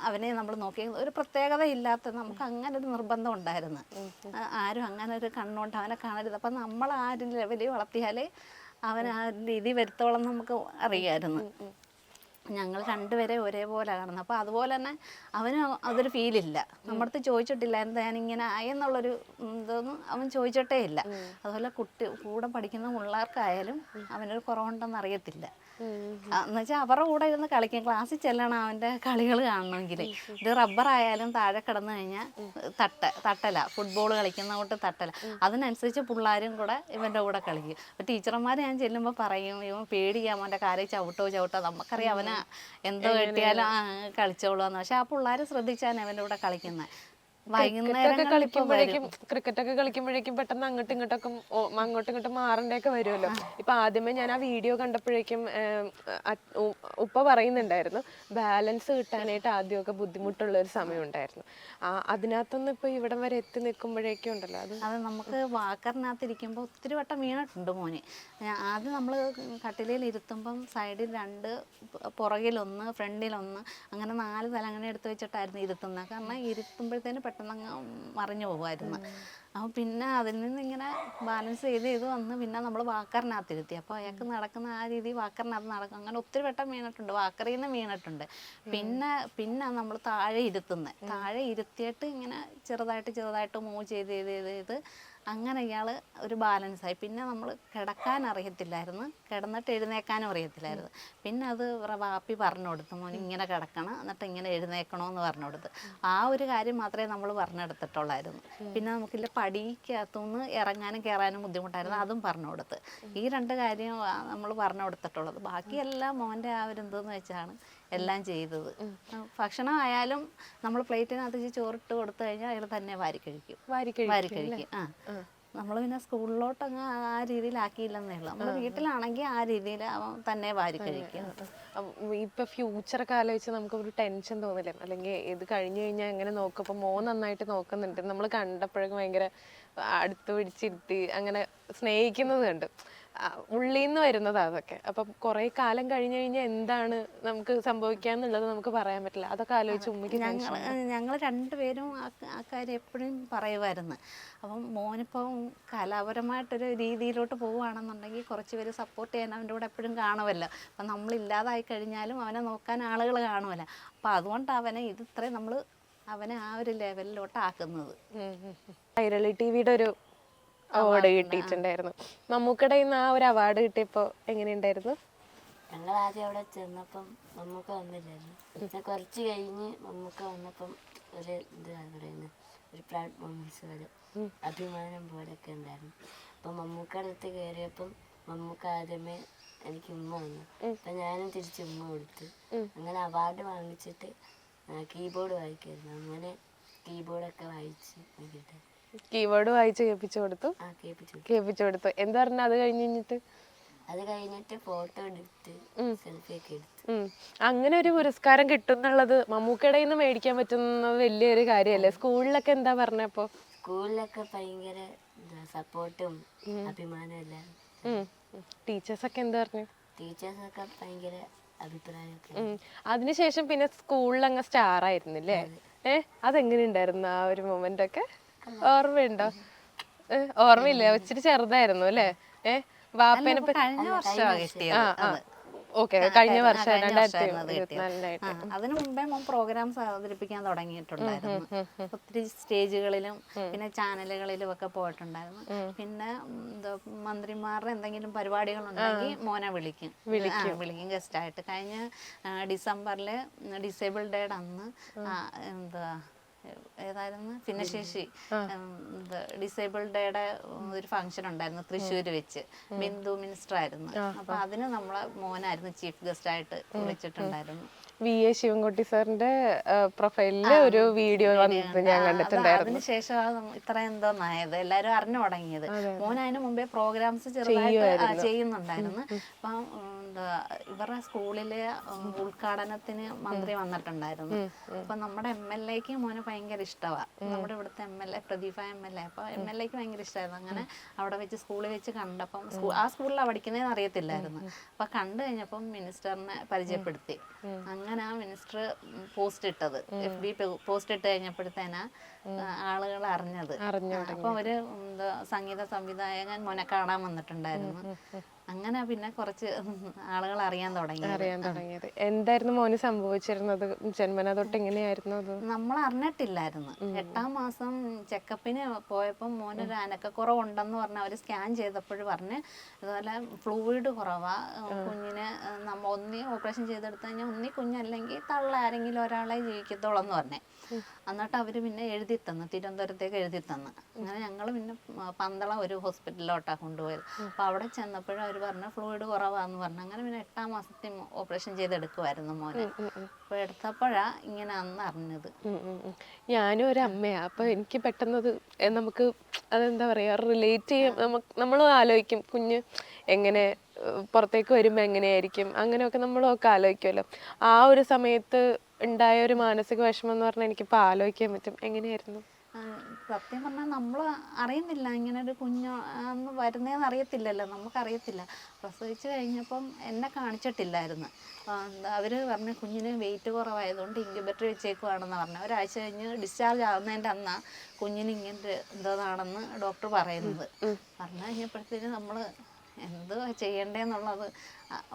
അവനെ നമ്മൾ നോക്കി ഒരു പ്രത്യേകത ഇല്ലാത്ത നമുക്ക് അങ്ങനെ ഒരു നിർബന്ധം ഉണ്ടായിരുന്നു. ആരും അങ്ങനെ ഒരു കണ്ണുകൊണ്ട് അവനെ കാണരുത്. അപ്പം നമ്മൾ ആ ഒരു ലെവലിൽ വളർത്തിയാലേ അവൻ ആ രീതി വരുത്തോളം നമുക്ക് അറിയാമായിരുന്നു. ഞങ്ങൾ രണ്ടുപേരെ ഒരേപോലെ കാണുന്നത്. അപ്പോൾ അതുപോലെ തന്നെ അവന് അതൊരു ഫീലില്ല. നമ്മുടെ അടുത്ത് ചോദിച്ചിട്ടില്ല എന്താ ഞാനിങ്ങനെ ആയെന്നുള്ളൊരു ഇതൊന്നും അവൻ ചോദിച്ചിട്ടേ ഇല്ല. അതുപോലെ കൂടെ പഠിക്കുന്ന പിള്ളേർക്കായാലും അവനൊരു കുറവുണ്ടെന്ന് അറിയത്തില്ല. എന്നുവെച്ചാൽ അവരുടെ കൂടെ ഇരുന്ന് കളിക്കും. ക്ലാസ്സിൽ ചെല്ലണം അവൻ്റെ കളികൾ കാണണമെങ്കിൽ. ഇത് റബ്ബറായാലും താഴെ കിടന്നു കഴിഞ്ഞാൽ തട്ടല, ഫുട്ബോൾ കളിക്കുന്ന കൊണ്ട് തട്ടല. അതിനനുസരിച്ച് പിള്ളേരും കൂടെ ഇവൻ്റെ കൂടെ കളിക്കും. അപ്പോൾ ടീച്ചർമാർ ഞാൻ ചെല്ലുമ്പോൾ പറയും ഇവൻ പേടിക്കാൻ അവൻ്റെ കാര്യം ചവിട്ടോ നമുക്കറിയാം അവന് എന്തോ കിട്ടിയാലും കളിച്ചോളൂന്ന്. പക്ഷെ ആ പിള്ളേർ ശ്രദ്ധിച്ചാണ് അവൻ്റെ കൂടെ കളിക്കുന്നത്. ക്രിക്കറ്റൊക്കെ കളിക്കുമ്പോഴേക്കും പെട്ടെന്ന് അങ്ങോട്ടും ഇങ്ങോട്ടും മാറേണ്ടൊക്കെ വരുമല്ലോ. ഇപ്പൊ ആദ്യമേ ഞാൻ ആ വീഡിയോ കണ്ടപ്പോഴേക്കും ഉപ്പ പറയുന്നുണ്ടായിരുന്നു ബാലൻസ് കിട്ടാനായിട്ട് ആദ്യമൊക്കെ ബുദ്ധിമുട്ടുള്ള ഒരു സമയം ഉണ്ടായിരുന്നു. അതിനകത്തൊന്നും ഇപ്പൊ ഇവിടം വരെ എത്തി നിൽക്കുമ്പോഴേക്കും ഉണ്ടല്ലോ അത് നമുക്ക് വാക്കറിനകത്തിരിക്കുമ്പോൾ ഒത്തിരി വട്ടം വീണിട്ടുണ്ട് മോന്. ആദ്യം നമ്മൾ കട്ടിലയിൽ ഇരുത്തുമ്പം സൈഡിൽ 2, പുറകിലൊന്ന്, ഫ്രണ്ടിലൊന്ന്, അങ്ങനെ 4 തല അങ്ങനെ എടുത്ത് വെച്ചിട്ടായിരുന്നു ഇരുത്തുന്നത്. കാരണം ഇരുത്തുമ്പോഴത്തേന് പെട്ടെന്ന് അങ്ങ് മറിഞ്ഞു പോകുമായിരുന്നു. അപ്പോൾ പിന്നെ അതിൽ നിന്ന് ഇങ്ങനെ ബാലൻസ് ചെയ്ത് വന്ന് പിന്നെ നമ്മൾ വാക്കറിനകത്തിരുത്തി. അപ്പോൾ അയാൾക്ക് നടക്കുന്ന ആ രീതി വാക്കറിനകത്ത് നടക്കും. അങ്ങനെ ഒത്തിരി വട്ടം വീണിട്ടുണ്ട്, വാക്കറിൽ നിന്ന് വീണിട്ടുണ്ട്. പിന്നെ നമ്മൾ താഴെ ഇരുത്തിയിട്ട് ഇങ്ങനെ ചെറുതായിട്ട് മൂവ് ചെയ്ത് അങ്ങനെ ഇയാൾ ഒരു ബാലൻസായി. പിന്നെ നമ്മൾ കിടക്കാൻ അറിയത്തില്ലായിരുന്നു, കിടന്നിട്ട് എഴുന്നേക്കാനും അറിയത്തില്ലായിരുന്നു. പിന്നെ അത് വാപ്പി പറഞ്ഞു കൊടുത്തു, മോൻ ഇങ്ങനെ കിടക്കണം എന്നിട്ട് ഇങ്ങനെ എഴുന്നേക്കണമെന്ന് പറഞ്ഞു കൊടുത്ത്. ആ ഒരു കാര്യം മാത്രമേ നമ്മൾ പറഞ്ഞെടുത്തിട്ടുള്ളായിരുന്നു. പിന്നെ നമുക്കില്ല പടിക്കകത്തുനിന്ന് ഇറങ്ങാനും കയറാനും ബുദ്ധിമുട്ടായിരുന്നു, അതും പറഞ്ഞു കൊടുത്ത്. ഈ 2 കാര്യം നമ്മൾ പറഞ്ഞു കൊടുത്തിട്ടുള്ളത്. ബാക്കിയെല്ലാം മോൻ്റെ ആ ഒരു എന്തെന്ന് വെച്ചാണ് എല്ലാം ചെയ്തത്. ഭക്ഷണം ആയാലും നമ്മൾ പ്ലേറ്റിനകത്ത് ചോറിട്ട് കൊടുത്തു കഴിഞ്ഞാൽ അയാൾ തന്നെ വാരി കഴിക്കും. നമ്മൾ പിന്നെ സ്കൂളിലോട്ടങ്ങ് ആ രീതിയിലാക്കിയില്ലെന്നേ ഉള്ളൂ. നമ്മൾ വീട്ടിലാണെങ്കിൽ ആ രീതിയിൽ അവൻ തന്നെ വാരി കഴിക്കും. ഇപ്പൊ ഫ്യൂച്ചറൊക്കെ ആലോചിച്ച് നമുക്ക് ഒരു ടെൻഷൻ തോന്നില്ലേ? അല്ലെങ്കിൽ ഇത് കഴിഞ്ഞു കഴിഞ്ഞാൽ എങ്ങനെ നോക്കും? ഇപ്പൊ മോൻ നന്നായിട്ട് നോക്കുന്നുണ്ട്, നമ്മൾ കണ്ടപ്പോഴേക്കും ഭയങ്കര അടുത്ത് പിടിച്ചിരുത്തി അങ്ങനെ സ്നേഹിക്കുന്നത് കണ്ട് ഉള്ളിൽ നിന്ന് വരുന്നതാ അതൊക്കെ. അപ്പം കുറെ കാലം കഴിഞ്ഞു കഴിഞ്ഞാൽ എന്താണ് നമുക്ക് സംഭവിക്കാന്നുള്ളത് നമുക്ക് പറയാൻ പറ്റില്ല. അതൊക്കെ ആലോചിച്ച് ഉമ്മയ്ക്ക് ഞങ്ങൾ രണ്ടുപേരും ആ കാര്യം എപ്പോഴും പറയുമായിരുന്നു. അപ്പം മോനിപ്പം കലാപരമായിട്ടൊരു രീതിയിലോട്ട് പോവുകയാണെന്നുണ്ടെങ്കിൽ കുറച്ച് പേര് സപ്പോർട്ട് ചെയ്യാൻ അവൻ്റെ കൂടെ എപ്പോഴും കാണുമല്ലോ. അപ്പം നമ്മളില്ലാതായി കഴിഞ്ഞാലും അവനെ നോക്കാൻ ആളുകൾ കാണുമല്ലോ. അപ്പം അതുകൊണ്ട് അവനെ ഇത്രയും നമ്മൾ അവനെ ആ ഒരു ലെവലിലോട്ട് ആക്കുന്നത്. കൈരളി ടിവിയുടെ ഒരു അവാർഡ് കിട്ടിയിട്ടുണ്ടായിരുന്നു. മമ്മൂക്കയുടെ ഇന്ന് ആ ഒരു അവാർഡ് കിട്ടിയപ്പോൾ എങ്ങനെയുണ്ടായിരുന്നു? ഞങ്ങൾ ആദ്യം അവിടെ ചെന്നപ്പം മമ്മൂക്ക വന്നില്ലായിരുന്നു. പിന്നെ കുറച്ച് കഴിഞ്ഞ് മമ്മൂക്ക വന്നപ്പം ഒരു എന്താണ് പറയുന്നത്, ഒരു പ്രൗഡ് മൊമെന്റ്സ് പോലെ അഭിമാനം പോലൊക്കെ ഉണ്ടായിരുന്നു. അപ്പം മമ്മൂക്കയുടെ അടുത്ത് കയറിയപ്പം മമ്മൂക്ക ആദ്യമേ എനിക്ക് ഉമ്മ വന്നു. അപ്പം ഞാനും തിരിച്ച് ഉമ്മ കൊടുത്തു. അങ്ങനെ അവാർഡ് വാങ്ങിച്ചിട്ട് കീബോർഡ് വായിക്കായിരുന്നു. അങ്ങനെ കീബോർഡൊക്കെ വായിച്ച് നോക്കിയിട്ട് കീബോർഡ് വായിച്ച് കേൾപ്പിച്ചു കൊടുത്തു. കേൾപ്പിച്ചു കൊടുത്തു. എന്താ പറഞ്ഞ അത് കഴിഞ്ഞിട്ട് ഫോട്ടോ എടുത്ത് സെൽഫി ഒക്കെ എടുത്ത്. അങ്ങനെ ഒരു പുരസ്കാരം കിട്ടുന്നുള്ളത് മമ്മൂക്കയുടെ നിന്ന് മേടിക്കാൻ പറ്റുന്നത് വലിയൊരു കാര്യമല്ലേ? സ്കൂളിലൊക്കെ എന്താ പറഞ്ഞപ്പോ? സ്കൂളിലൊക്കെ ഭയങ്കര സപ്പോർട്ടും അഭിമാനം എല്ലാം. ടീച്ചേഴ്സൊക്കെ എന്താ പറഞ്ഞു? ടീച്ചേഴ്സൊക്കെ ഭയങ്കര അഭിപ്രായമൊക്കെ. അതിനുശേഷം പിന്നെ സ്കൂളിൽ അങ്ങ് സ്റ്റാർ ആയിരുന്നില്ലേ? അതെങ്ങനെ ഉണ്ടായിരുന്നു ആ ഒരു മൊമെന്റ് ഒക്കെ? ഓർമ്മയുണ്ടോ? ഓർമ്മയില്ല, ഇച്ചിരി ചെറുതായിരുന്നു അല്ലേ? വാപ്പേനെ കഴിഞ്ഞ വർഷമാണ് കിട്ടിയത്. ഓക്കെ, കഴിഞ്ഞ വർഷം അതിനു മുമ്പേ പ്രോഗ്രാംസ് അവതരിപ്പിക്കാൻ തുടങ്ങിയിട്ടുണ്ടായിരുന്നു. ഒത്തിരി സ്റ്റേജുകളിലും പിന്നെ ചാനലുകളിലും ഒക്കെ പോയിട്ടുണ്ടായിരുന്നു. പിന്നെ മന്ത്രിമാരുടെ എന്തെങ്കിലും പരിപാടികളുണ്ടെങ്കിൽ മോനെ വിളിക്കും ഗസ്റ്റായിട്ട്. കഴിഞ്ഞ ഡിസംബറിൽ ഡിസേബിൾ ഡേയുടെ അന്ന് ഏതായിരുന്നു ഭിന്നശേഷി ഡിസേബിൾ ഡേയുടെ ഒരു ഫംഗ്ഷൻ ഉണ്ടായിരുന്നു തൃശ്ശൂര് വെച്ച്. ബിന്ദു മിനിസ്റ്റർ ആയിരുന്നു. അപ്പൊ അതിന് നമ്മളെ മോനായിരുന്നു ചീഫ് ഗസ്റ്റ് ആയിട്ട് വിളിച്ചിട്ടുണ്ടായിരുന്നു. VA ശിവൻകുട്ടി സാറിന്റെ പ്രൊഫൈലില് ഒരു വീഡിയോ വന്നിട്ട് ഞാൻ കണ്ടിട്ടുണ്ടായിരുന്നു. അതിനുശേഷം ഇത്ര എന്തോന്നായത് എല്ലാരും അറിഞ്ഞു തുടങ്ങിയത്. മോൻ അതിന് മുമ്പേ പ്രോഗ്രാംസ് ചെറുതായിട്ട് ചെയ്യുന്നുണ്ടായിരുന്നു. അപ്പം ഇവരുടെ സ്കൂളിലെ ഉദ്ഘാടനത്തിന് മന്ത്രി വന്നിട്ടുണ്ടായിരുന്നു. അപ്പൊ നമ്മുടെ MLAക്ക് മോന് ഭയങ്കര ഇഷ്ടമാണ്. നമ്മുടെ ഇവിടുത്തെ MLA പ്രദീപ MLA. അപ്പൊ MLAക്ക് ഭയങ്കര ഇഷ്ടമായിരുന്നു. അങ്ങനെ അവിടെ വെച്ച് സ്കൂളിൽ വെച്ച് കണ്ടപ്പം ആ സ്കൂളിലാണ് പഠിക്കുന്നതെന്ന് അറിയത്തില്ലായിരുന്നു. അപ്പൊ കണ്ടു കഴിഞ്ഞപ്പം മിനിസ്റ്ററിനെ പരിചയപ്പെടുത്തി. അങ്ങനെ ആ മിനിസ്റ്റർ പോസ്റ്റ് ഇട്ടത്, FB പോസ്റ്റ് ഇട്ട് കഴിഞ്ഞപ്പോഴത്തേനാ ആളുകൾ അറിഞ്ഞത്. അപ്പൊ ഒരു സംഗീത സംവിധായകൻ മോനെ കാണാൻ വന്നിട്ടുണ്ടായിരുന്നു. അങ്ങനെ പിന്നെ കുറച്ച് ആളുകൾ അറിയാൻ തുടങ്ങിയത്. എന്തായിരുന്നു മോന് സംഭവിച്ചിരുന്നത്? ജന്മന തൊട്ട് എങ്ങനെയായിരുന്നു അത്? നമ്മൾ അറിഞ്ഞിട്ടില്ലായിരുന്നു. 8ാം മാസം ചെക്കപ്പിന് പോയപ്പോൾ മോനൊരു അനക്കക്കുറവുണ്ടെന്ന് പറഞ്ഞ് അവർ സ്കാൻ ചെയ്തപ്പോൾ പറഞ്ഞ് അതുപോലെ ഫ്ലൂയിഡ് കുറവാ കുഞ്ഞിന്. നമ്മൾ ഒന്നി ഓപ്പറേഷൻ ചെയ്തെടുത്തു കഴിഞ്ഞാൽ ഒന്നി കുഞ്ഞല്ലെങ്കിൽ തള്ള ആരെങ്കിലും ഒരാളെ ജീവിക്കത്തോളം എന്ന് പറഞ്ഞേ. എന്നിട്ട് അവർ പിന്നെ എഴുതി തന്നു, തിരുവനന്തപുരത്തേക്ക് എഴുതി തന്നു. അങ്ങനെ ഞങ്ങൾ പിന്നെ പന്തളം ഒരു ഹോസ്പിറ്റലിലോട്ടാണ് കൊണ്ടുപോയത്. അപ്പോൾ അവിടെ ചെന്നപ്പോഴും അവർ പറഞ്ഞു ഫ്ലൂയിഡ് കുറവാന്ന് പറഞ്ഞു. അങ്ങനെ പിന്നെ 8ാം മാസത്തിൽ ഓപ്പറേഷൻ ചെയ്തെടുക്കുമായിരുന്നു മോനെ. അപ്പോൾ എടുത്തപ്പോഴാ ഇങ്ങനെ അന്ന് അറിഞ്ഞത്. ഞാനും ഒരു അമ്മയാ. അപ്പോൾ എനിക്ക് പെട്ടെന്നത് നമുക്ക് അതെന്താ പറയുക റിലേറ്റ് ചെയ്യും. നമ്മളും ആലോചിക്കും കുഞ്ഞ് എങ്ങനെ പുറത്തേക്ക് വരുമ്പോൾ എങ്ങനെയായിരിക്കും, അങ്ങനെയൊക്കെ നമ്മളൊക്കെ ആലോചിക്കുമല്ലോ. ആ ഒരു സമയത്ത് ഉണ്ടായ ഒരു മാനസിക വിഷമം എന്ന് പറഞ്ഞാൽ എനിക്കിപ്പോൾ ആലോചിക്കാൻ പറ്റും. എങ്ങനെയായിരുന്നു? സത്യം പറഞ്ഞാൽ നമ്മൾ അറിയുന്നില്ല ഇങ്ങനെ ഒരു കുഞ്ഞ് വരുന്നതെന്ന് അറിയത്തില്ലല്ലോ, നമുക്കറിയത്തില്ല. പ്രസവിച്ച് കഴിഞ്ഞപ്പം എന്നെ കാണിച്ചിട്ടില്ലായിരുന്നു. അവർ പറഞ്ഞ കുഞ്ഞിന് വെയിറ്റ് കുറവായതുകൊണ്ട് ഇൻക്യുബേറ്റർ വെച്ചേക്കുവാണെന്ന് പറഞ്ഞു. ഒരാഴ്ച കഴിഞ്ഞ് ഡിസ്ചാർജ് ആവുന്നതിൻ്റെ അന്നാ കുഞ്ഞിന് ഇങ്ങനെ എന്തോന്നാണെന്ന് ഡോക്ടർ പറയുന്നത്. പറഞ്ഞു കഴിഞ്ഞപ്പോഴത്തേന് നമ്മൾ എന്ത് ചെയ്യണ്ടേന്നുള്ളത്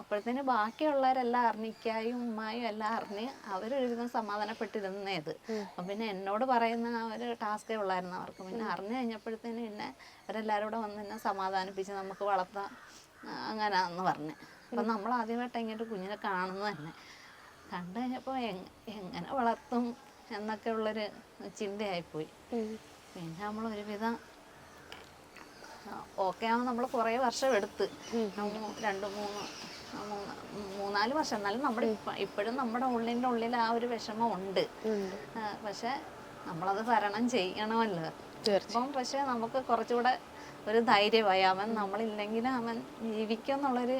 അപ്പോഴത്തേന് ബാക്കിയുള്ളവരെല്ലാം അറിഞ്ഞിക്കായും ഉമ്മായും എല്ലാം അറിഞ്ഞ് അവരൊരുവിധം സമാധാനപ്പെട്ടിരുന്നേത്. അപ്പം പിന്നെ എന്നോട് പറയുന്ന ഒരു ടാസ്കേ ഉള്ളായിരുന്നു അവർക്ക്. പിന്നെ അറിഞ്ഞു കഴിഞ്ഞപ്പോഴത്തേന് പിന്നെ അവരെല്ലാവരും കൂടെ വന്ന് എന്നെ സമാധാനിപ്പിച്ച് നമുക്ക് വളർത്താം അങ്ങനെയാന്ന് പറഞ്ഞ്. അപ്പം നമ്മൾ ആദ്യമായിട്ട് ഇങ്ങോട്ട് കുഞ്ഞിനെ കാണുന്നത് തന്നെ കണ്ടു കഴിഞ്ഞപ്പോൾ എങ്ങനെ വളർത്തും എന്നൊക്കെ ഉള്ളൊരു ചിന്തയായിപ്പോയി. പിന്നെ നമ്മൾ ഒരുവിധം ഓക്കെ ആവുമ്പോൾ നമ്മൾ കുറേ വർഷം എടുത്ത് 3-4 വർഷം. എന്നാലും നമ്മുടെ ഇപ്പോഴും നമ്മുടെ ഉള്ളിൽ ആ ഒരു വിഷമം ഉണ്ട്. പക്ഷെ നമ്മളത് തരണം ചെയ്യണമല്ലോ. അപ്പം പക്ഷെ നമുക്ക് കുറച്ചുകൂടെ ഒരു ധൈര്യമായി. അവൻ നമ്മളില്ലെങ്കിലും അവൻ ജീവിക്കും എന്നുള്ളൊരു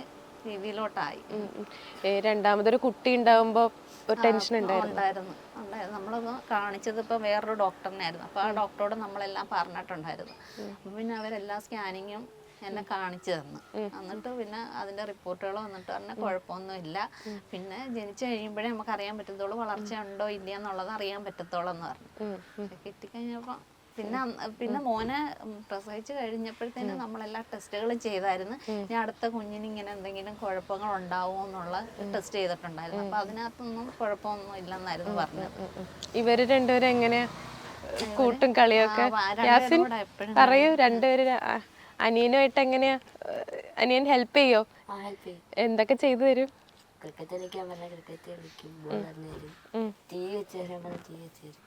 രീതിയിലോട്ടായി. രണ്ടാമതൊരു കുട്ടി ഉണ്ടാവുമ്പോൾ ടെൻഷൻ ഉണ്ടായിരുന്നു. നമ്മളത് കാണിച്ചത് ഇപ്പോൾ വേറൊരു ഡോക്ടറിനായിരുന്നു. അപ്പോൾ ആ ഡോക്ടറോട് നമ്മളെല്ലാം പറഞ്ഞിട്ടുണ്ടായിരുന്നു. അപ്പം പിന്നെ അവരെല്ലാ സ്കാനിങ്ങും എന്നെ കാണിച്ചു തന്നു. എന്നിട്ട് പിന്നെ അതിൻ്റെ റിപ്പോർട്ടുകൾ വന്നിട്ട് പറഞ്ഞാൽ കുഴപ്പമൊന്നുമില്ല. പിന്നെ ജനിച്ചു കഴിയുമ്പോഴേ നമുക്ക് അറിയാൻ പറ്റത്തുള്ളൂ വളർച്ച ഉണ്ടോ ഇല്ല എന്നുള്ളത് അറിയാൻ പറ്റത്തുള്ളൂ എന്ന് പറഞ്ഞു. കിട്ടിക്കഴിഞ്ഞപ്പോൾ പിന്നെ മോനെ പ്രസവിച്ച് കഴിഞ്ഞപ്പോഴത്തേന് നമ്മളെല്ലാ ടെസ്റ്റുകളും ചെയ്തായിരുന്നു. ഇനി അടുത്ത കുഞ്ഞിന് ഇങ്ങനെ എന്തെങ്കിലും കുഴപ്പങ്ങൾ ഉണ്ടാവുമോ എന്നുള്ള ടെസ്റ്റ് ചെയ്തിട്ടുണ്ടായിരുന്നു. അപ്പൊ അതിനകത്തൊന്നും കുഴപ്പമൊന്നും ഇല്ലെന്നായിരുന്നു പറഞ്ഞത്. ഇവര് രണ്ടുപേരും എങ്ങനെയാ കൂട്ടും കളിയൊക്കെ? പറയൂ, രണ്ടുപേര് അനിയനുമായിട്ട് എങ്ങനെയാ? അനിയൻ ഹെൽപ്പ് ചെയ്യോ? എന്തൊക്കെ ചെയ്തു തരും? ക്രിക്കറ്റ് കളിക്കാൻ പറഞ്ഞാൽ ക്രിക്കറ്റ് കളിക്കും, ബോൾ തരും, TV വെച്ച് തരാൻ പറഞ്ഞാൽ TV വെച്ച് തരും.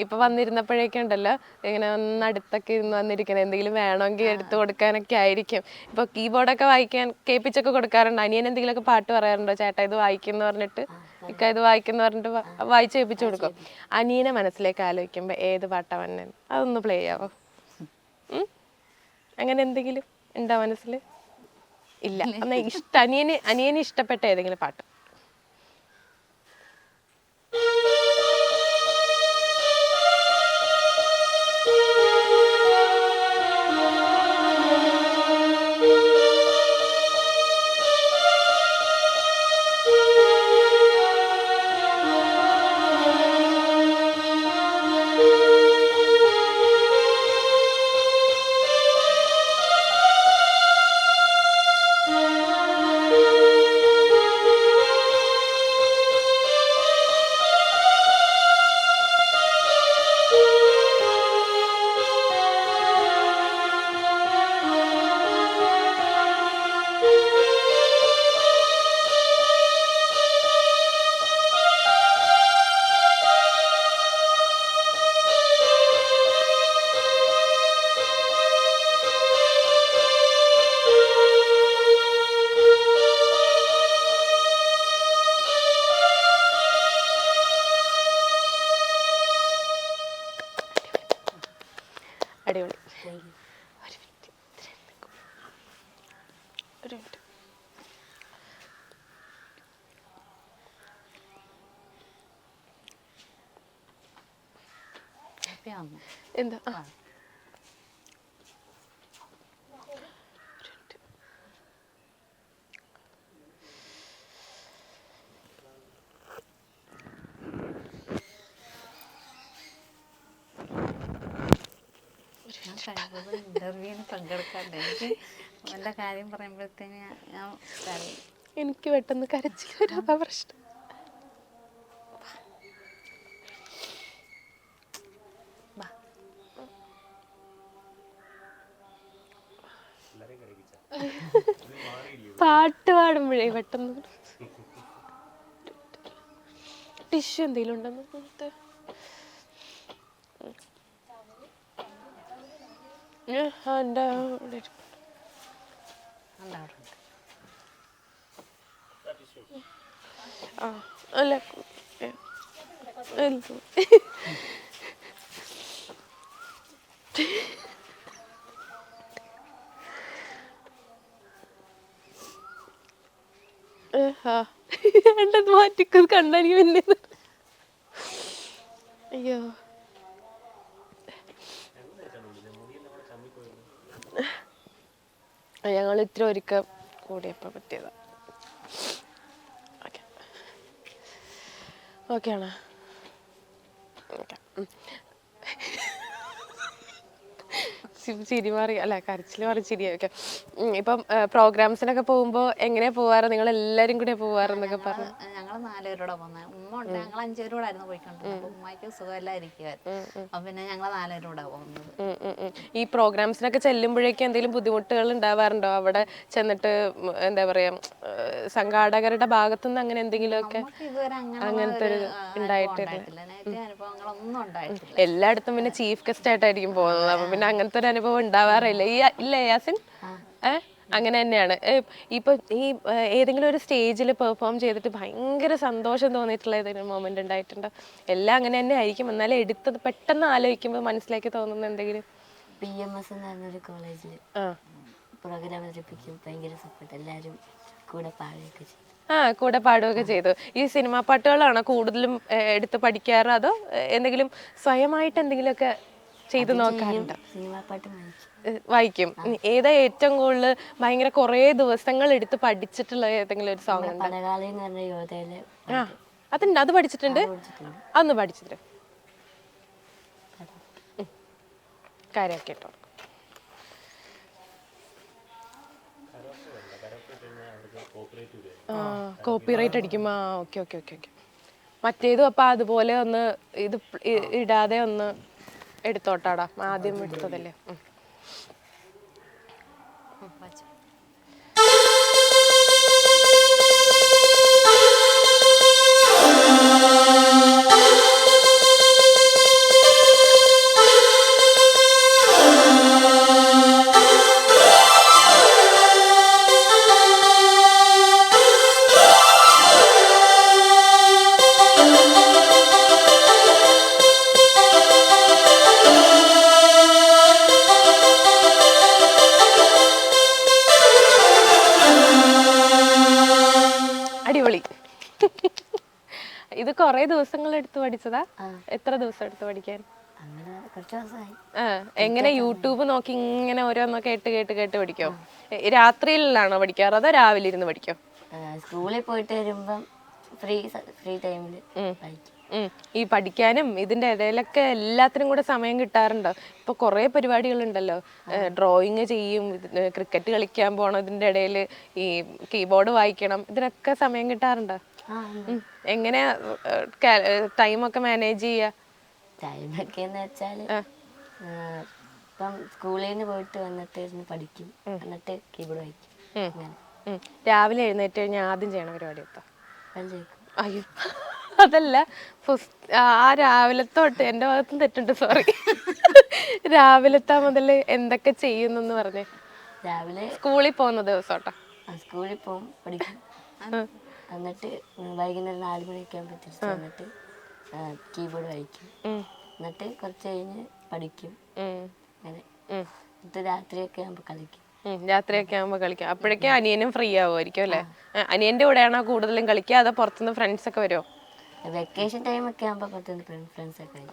ഇപ്പൊ വന്നിരുന്നപ്പോഴേക്കും ഉണ്ടല്ലോ ഇങ്ങനെ ഒന്ന് അടുത്തൊക്കെ ഇരുന്ന് വന്നിരിക്കണം, എന്തെങ്കിലും വേണമെങ്കിൽ എടുത്തു കൊടുക്കാനൊക്കെ ആയിരിക്കും. ഇപ്പൊ കീബോർഡൊക്കെ വായിക്കാൻ കേൾപ്പിച്ചൊക്കെ കൊടുക്കാറുണ്ട്. അനിയൻ എന്തെങ്കിലുമൊക്കെ പാട്ട് പറയാറുണ്ടോ? ചേട്ടാ ഇത് വായിക്കുന്നു പറഞ്ഞിട്ട്, ഇക്ക ഇത് വായിക്കുന്നു പറഞ്ഞിട്ട് വായിച്ച് കേൾപ്പിച്ചു കൊടുക്കും. അനിയനെ മനസ്സിലേക്ക് ആലോചിക്കുമ്പോ ഏത് പാട്ടാ വന്നെ? അതൊന്ന് പ്ലേ ചെയ്യാവോ? അങ്ങനെ എന്തെങ്കിലും ഉണ്ടോ മനസ്സിൽ? ഇല്ല. എന്നാ അനിയന് ഇഷ്ടപ്പെട്ട ഏതെങ്കിലും പാട്ട്. അടിപൊളി. ഒരു മിനിറ്റ്. എന്താ? ഇന്റർവ്യൂവിന് പങ്കെടുക്കാണ്ട് എനിക്ക് വല്ല കാര്യം പറയുമ്പോഴത്തേന് ഞാൻ എനിക്ക് പെട്ടെന്ന് കരച്ചിൽ വരാതാ പ്രശ്നം. പാട്ട് പാടുമ്പോഴേ പെട്ടെന്ന് ടിഷ്യൂ എന്തെങ്കിലും ഉണ്ടെന്ന് നോക്കട്ടെ. എൻ്റെ അല്ല രണ്ടത് മാറ്റിക്കത് കണ്ടാനി പിന്നെ. അയ്യോ ഞങ്ങൾ ഇത്ര ഒരുക്കം കൂടിയപ്പോൾ പറ്റിയതാ. ഓക്കെ ഓക്കെ ആണോ? ഓക്കെ. ചിരി മാറി അല്ല കരച്ചിൽ മാറി ചിരിയൊക്കെ. ഇപ്പം പ്രോഗ്രാംസിനൊക്കെ പോകുമ്പോൾ എങ്ങനെയാ പോവാറ്? നിങ്ങൾ എല്ലാരും കൂടെ പോവാറെന്നൊക്കെ പറഞ്ഞു. ഞങ്ങൾ 4 പേരോടെ പോകുന്നത്. ഉമ്മ ഉണ്ട്, ഞങ്ങൾ 5 പേരോടെ ആയിരുന്നു പോയിക്കൊണ്ടിരുന്നത്. അപ്പൊ ഉമ്മയ്ക്ക് സുഖമില്ലായിരിക്കുമായിരുന്നു. അപ്പൊ പിന്നെ ഞങ്ങൾ 4 പേരോടെ പോകുന്നത്. ഈ പ്രോഗ്രാംസിനൊക്കെ ചെല്ലുമ്പോഴേക്കും എന്തെങ്കിലും ബുദ്ധിമുട്ടുകൾ ഉണ്ടാവാറുണ്ടോ? അവിടെ ചെന്നിട്ട് എന്താ പറയാ, സംഘാടകരുടെ ഭാഗത്തുനിന്ന് അങ്ങനെ എന്തെങ്കിലുമൊക്കെ അങ്ങനത്തെ ഒരു ഉണ്ടായിട്ടില്ല? അനുഭവങ്ങളൊന്നും ഉണ്ടായിട്ടില്ല. എല്ലായിടത്തും പിന്നെ ചീഫ് ഗസ്റ്റ് ആയിട്ടായിരിക്കും പോകുന്നത്. അപ്പൊ പിന്നെ അങ്ങനത്തെ ഒരു അനുഭവം ഉണ്ടാവാറില്ല. ഇല്ലേ യാസിൻ? അങ്ങനെ തന്നെയാണ്. ഇപ്പൊ ഈ ഏതെങ്കിലും ഒരു സ്റ്റേജിൽ പെർഫോം ചെയ്തിട്ട് ഭയങ്കര സന്തോഷം തോന്നിയിട്ടുള്ള ഏതെങ്കിലും മൊമെന്റ് ഉണ്ടായിട്ടുണ്ടോ? എല്ലാം അങ്ങനെ തന്നെ ആയിരിക്കും, എന്നാലും എടുത്തത് പെട്ടെന്ന് ആലോചിക്കുമ്പോൾ മനസ്സിലേക്ക് തോന്നുന്ന എന്തെങ്കിലും? PMS എന്ന് പറഞ്ഞൊരു കോളേജിൽ പ്രോഗ്രാം അവതരിപ്പിക്കും. ഭയങ്കര സപ്പോർട്ട്, എല്ലാവരും കൂടെ പാടുകയൊക്കെ ചെയ്യും. കൂടെ പാടുകയൊക്കെ ചെയ്തു. ഈ സിനിമാ പാട്ടുകളാണോ കൂടുതലും എടുത്ത് പഠിക്കാറ്, അതോ എന്തെങ്കിലും സ്വയമായിട്ട് എന്തെങ്കിലുമൊക്കെ ചെയ്ത് നോക്കാറുണ്ടോ? സിനിമാ പാട്ട് വായിക്കും. ഏതാ ഏറ്റവും കൂടുതൽ ഭയങ്കര കുറേ ദിവസങ്ങൾ എടുത്ത് പഠിച്ചിട്ടുള്ള ഏതെങ്കിലും ഒരു സോങ് ഉണ്ട്? അതുണ്ട്, അത് പഠിച്ചിട്ടുണ്ട്. അതൊന്ന് പഠിച്ചിട്ട് കാര്യമാക്കി ഇട്ടോ. കോപ്പിറൈറ്റ് അടിക്കുമ്പോ ഓക്കെ ഓക്കെ ഓക്കെ ഓക്കെ. മറ്റേതും അപ്പൊ അതുപോലെ ഒന്ന് ഇത് ഇടാതെ ഒന്ന് എടുത്തോട്ടാടാ, ആദ്യം എടുത്തതല്ലേ. ഇത് കൊറേ ദിവസങ്ങൾ എടുത്ത് പഠിച്ചതാ? എത്ര ദിവസം എടുത്ത് പഠിക്കാൻ? അങ്ങനെ കുറച്ച് ദിവസമായി. എങ്ങനെ യൂട്യൂബ് നോക്കി ഇങ്ങനെ ഓരോന്നോ കേട്ട് പഠിക്കോ? രാത്രിയിലാണോ പഠിക്കാറ് അതോ രാവിലെ ഇരുന്ന് പഠിക്കോ? സ്കൂളിൽ പോയിട്ട് വരുമ്പം ഫ്രീ ടൈമിൽ വായിക്കും. ഈ പഠിക്കാനും ഇതിന്റെ ഇടയിലൊക്കെ എല്ലാത്തിനും കൂടെ സമയം കിട്ടാറുണ്ടോ? ഇപ്പൊ കൊറേ പരിപാടികളുണ്ടല്ലോ, ഡ്രോയിങ് ചെയ്യും, ക്രിക്കറ്റ് കളിക്കാൻ പോണം, ഇതിന്റെ ഇടയിൽ ഈ കീബോർഡ് വായിക്കണം, ഇതിനൊക്കെ സമയം കിട്ടാറുണ്ടോ? എങ്ങനെയാ ടൈമൊക്കെ മാനേജ് ചെയ്യാ? ടൈമൊക്കെ എന്ന് വെച്ചാൽ ഇപ്പം സ്കൂളിൽ നിന്ന് പോയിട്ട് വന്നിട്ട് ഇരുന്ന് പഠിക്കും, എന്നിട്ട് കീബോർഡ് വായിക്കും. അങ്ങനെ രാവിലെ എഴുന്നേറ്റ് കഴിഞ്ഞാൽ ആദ്യം ചെയ്യണ പരിപാടി എത്താ? അയ്യോ അതല്ല, ആ രാവിലെ തൊട്ട് എൻ്റെ ഭാഗത്തും തെറ്റുണ്ട്, സോറി. രാവിലത്തെ മുതൽ എന്തൊക്കെ ചെയ്യുന്നു പറഞ്ഞേ. രാവിലെ സ്കൂളിൽ പോകുന്ന ദിവസോട്ടാ? സ്കൂളിൽ പോകും, പഠിക്കും, എന്നിട്ട് വൈകുന്നേരം 4 മണിയൊക്കെ ആകുമ്പോൾ തിരിച്ച് വന്നിട്ട് കീബോർഡ് വായിക്കും, എന്നിട്ട് കുറച്ച് കഴിഞ്ഞ് പഠിക്കും. അങ്ങനെ എന്നിട്ട് രാത്രിയൊക്കെ ആകുമ്പോൾ കളിക്കും. രാത്രിയൊക്കെ ആകുമ്പോൾ കളിക്കാം. അപ്പോഴേക്കും അനിയനും ഫ്രീ ആവുമായിരിക്കും അല്ലേ? അനിയന്റെ കൂടെയാണോ കൂടുതലും കളിക്കുക അതോ പുറത്തുനിന്ന് ഫ്രണ്ട്സ് ഒക്കെ വരുമോ? വെക്കേഷൻ ടൈം ഒക്കെ ആകുമ്പോൾ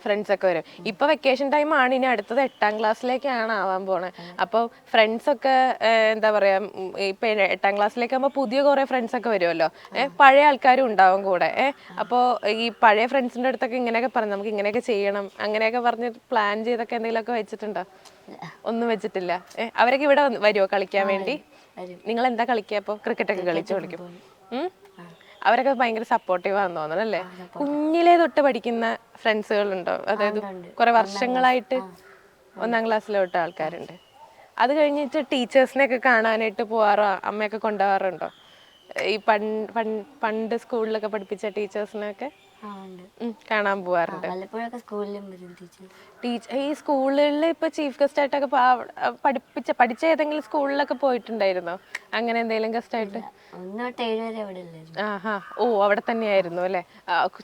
ഫ്രണ്ട്സ് ഒക്കെ വരും. ഇപ്പൊ വെക്കേഷൻ ടൈം ആണ്, ഇനി അടുത്തത് 8ാം ക്ലാസ്സിലേക്കാണ് ആവാൻ പോണേ. അപ്പോൾ ഫ്രണ്ട്സ് ഒക്കെ എന്താ പറയാ, ഇപ്പൊ 8ാം ക്ലാസ്സിലേക്ക് ആകുമ്പോൾ പുതിയ കുറെ ഫ്രണ്ട്സ് ഒക്കെ വരുമല്ലോ, പഴയ ആൾക്കാരും ഉണ്ടാവും കൂടെ. അപ്പോൾ ഈ പഴയ ഫ്രണ്ട്സിന്റെ അടുത്തൊക്കെ ഇങ്ങനെയൊക്കെ പറഞ്ഞു നമുക്ക് ഇങ്ങനെയൊക്കെ ചെയ്യണം അങ്ങനെയൊക്കെ പറഞ്ഞ് പ്ലാൻ ചെയ്തൊക്കെ എന്തെങ്കിലുമൊക്കെ വെച്ചിട്ടുണ്ടോ? ഒന്നും വെച്ചിട്ടില്ല. അവരൊക്കെ ഇവിടെ വരുമോ കളിക്കാൻ വേണ്ടി? നിങ്ങൾ എന്താ കളിക്കുക? അപ്പോൾ ക്രിക്കറ്റ് ഒക്കെ കളിച്ചു കളിക്കും. അവരൊക്കെ ഭയങ്കര സപ്പോർട്ടീവ് ആണെന്ന് തോന്നണം അല്ലേ? കുഞ്ഞിലേ തൊട്ട് പഠിക്കുന്ന ഫ്രണ്ട്സുകളുണ്ടോ? അതായത് കുറെ വർഷങ്ങളായിട്ട് 1ാം ക്ലാസ്സിലോട്ട് ആൾക്കാരുണ്ട്. അത് കഴിഞ്ഞിട്ട് ടീച്ചേഴ്സിനെയൊക്കെ കാണാനായിട്ട് പോവാറോ? അമ്മയൊക്കെ കൊണ്ടുപോകാറുണ്ടോ? ഈ പണ്ട് സ്കൂളിലൊക്കെ പഠിപ്പിച്ച ടീച്ചേഴ്സിനെയൊക്കെ കാണാൻ പോവാറുണ്ട്. ഈ സ്കൂളുകളിൽ ഇപ്പൊ ചീഫ് ഗസ്റ്റ് ആയിട്ടൊക്കെ പഠിച്ച ഏതെങ്കിലും സ്കൂളിലൊക്കെ പോയിട്ടുണ്ടായിരുന്നോ? അങ്ങനെ എന്തെങ്കിലും ഗസ്റ്റ് ആയിട്ട്? ഓ, അവിടെ തന്നെയായിരുന്നു അല്ലെ?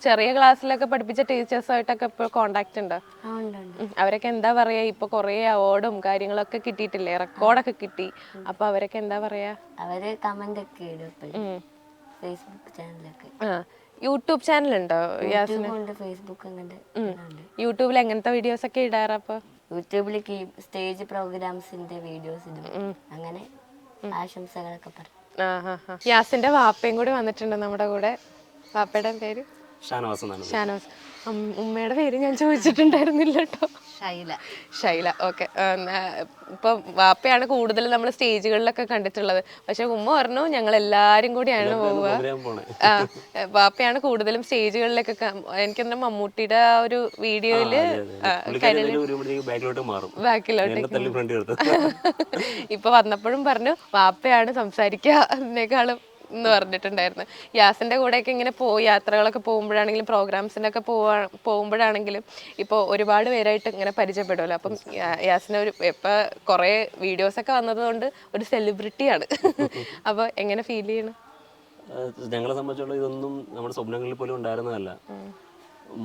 ചെറിയ ക്ലാസ്സിലൊക്കെ പഠിപ്പിച്ച ടീച്ചേഴ്സുമായിട്ടൊക്കെ ഇപ്പോൾ കോണ്ടാക്ട് ഉണ്ടോ? അവരൊക്കെ എന്താ പറയാ? ഇപ്പൊ കൊറേ അവാർഡും കാര്യങ്ങളൊക്കെ കിട്ടിയിട്ടില്ലേ? റെക്കോർഡൊക്കെ കിട്ടി. അപ്പൊ അവരൊക്കെ എന്താ പറയാ? അവര് കമന്റ് ഒക്കെ ഇടും ഫേസ്ബുക്ക് ചാനലൊക്കെ. യൂട്യൂബ് ചാനൽ ഉണ്ടോ യാസിന്? യൂട്യൂബിൽ എങ്ങനത്തെ വീഡിയോസ് ഒക്കെ ഇടാറ്? അപ്പൊ യൂട്യൂബിൽ സ്റ്റേജ് പ്രോഗ്രാംസിന്റെ വീഡിയോസ് ഇടും, അങ്ങനെ ആശംസകളൊക്കെ പറയും. യാസിന്റെ വാപ്പയും കൂടി വന്നിട്ടുണ്ട് നമ്മുടെ കൂടെ. വാപ്പയുടെ പേര് ഷാനവാസ്. ഉമ്മയുടെ പേര് ഞാൻ ചോദിച്ചിട്ടുണ്ടായിരുന്നില്ല കേട്ടോ. ഷൈല. ഓക്കെ. ഇപ്പൊ വാപ്പയാണ് കൂടുതൽ നമ്മൾ സ്റ്റേജുകളിലൊക്കെ കണ്ടിട്ടുള്ളത്. പക്ഷെ ഉമ്മ പറഞ്ഞു ഞങ്ങൾ എല്ലാരും കൂടിയാണ് പോവുക. വാപ്പയാണ് കൂടുതലും സ്റ്റേജുകളിലൊക്കെ. എനിക്കെന്താ മമ്മൂട്ടിയുടെ ആ ഒരു വീഡിയോയില് ബാക്കിലോട്ട് ഇപ്പൊ വന്നപ്പോഴും പറഞ്ഞു വാപ്പയാണ് സംസാരിക്കുക അതിനേക്കാളും എന്ന് പറഞ്ഞിട്ടുണ്ടായിരുന്നു. യാസിന്റെ കൂടെയൊക്കെ ഇങ്ങനെ യാത്രകളൊക്കെ പോകുമ്പോഴാണെങ്കിലും പ്രോഗ്രാംസിനൊക്കെ പോകുമ്പോഴാണെങ്കിലും ഇപ്പോൾ ഒരുപാട് പേരായിട്ട് ഇങ്ങനെ പരിചയപ്പെടുമല്ലോ. അപ്പം യാസിന് ഇപ്പൊ കുറെ വീഡിയോസൊക്കെ വന്നതുകൊണ്ട് ഒരു സെലിബ്രിറ്റിയാണ്. അപ്പൊ എങ്ങനെ ഫീൽ ചെയ്യണം? ഞങ്ങളെ സംബന്ധിച്ചുള്ള ഇതൊന്നും നമ്മുടെ സ്വപ്നങ്ങളിൽ പോലും ഉണ്ടായിരുന്നതല്ല.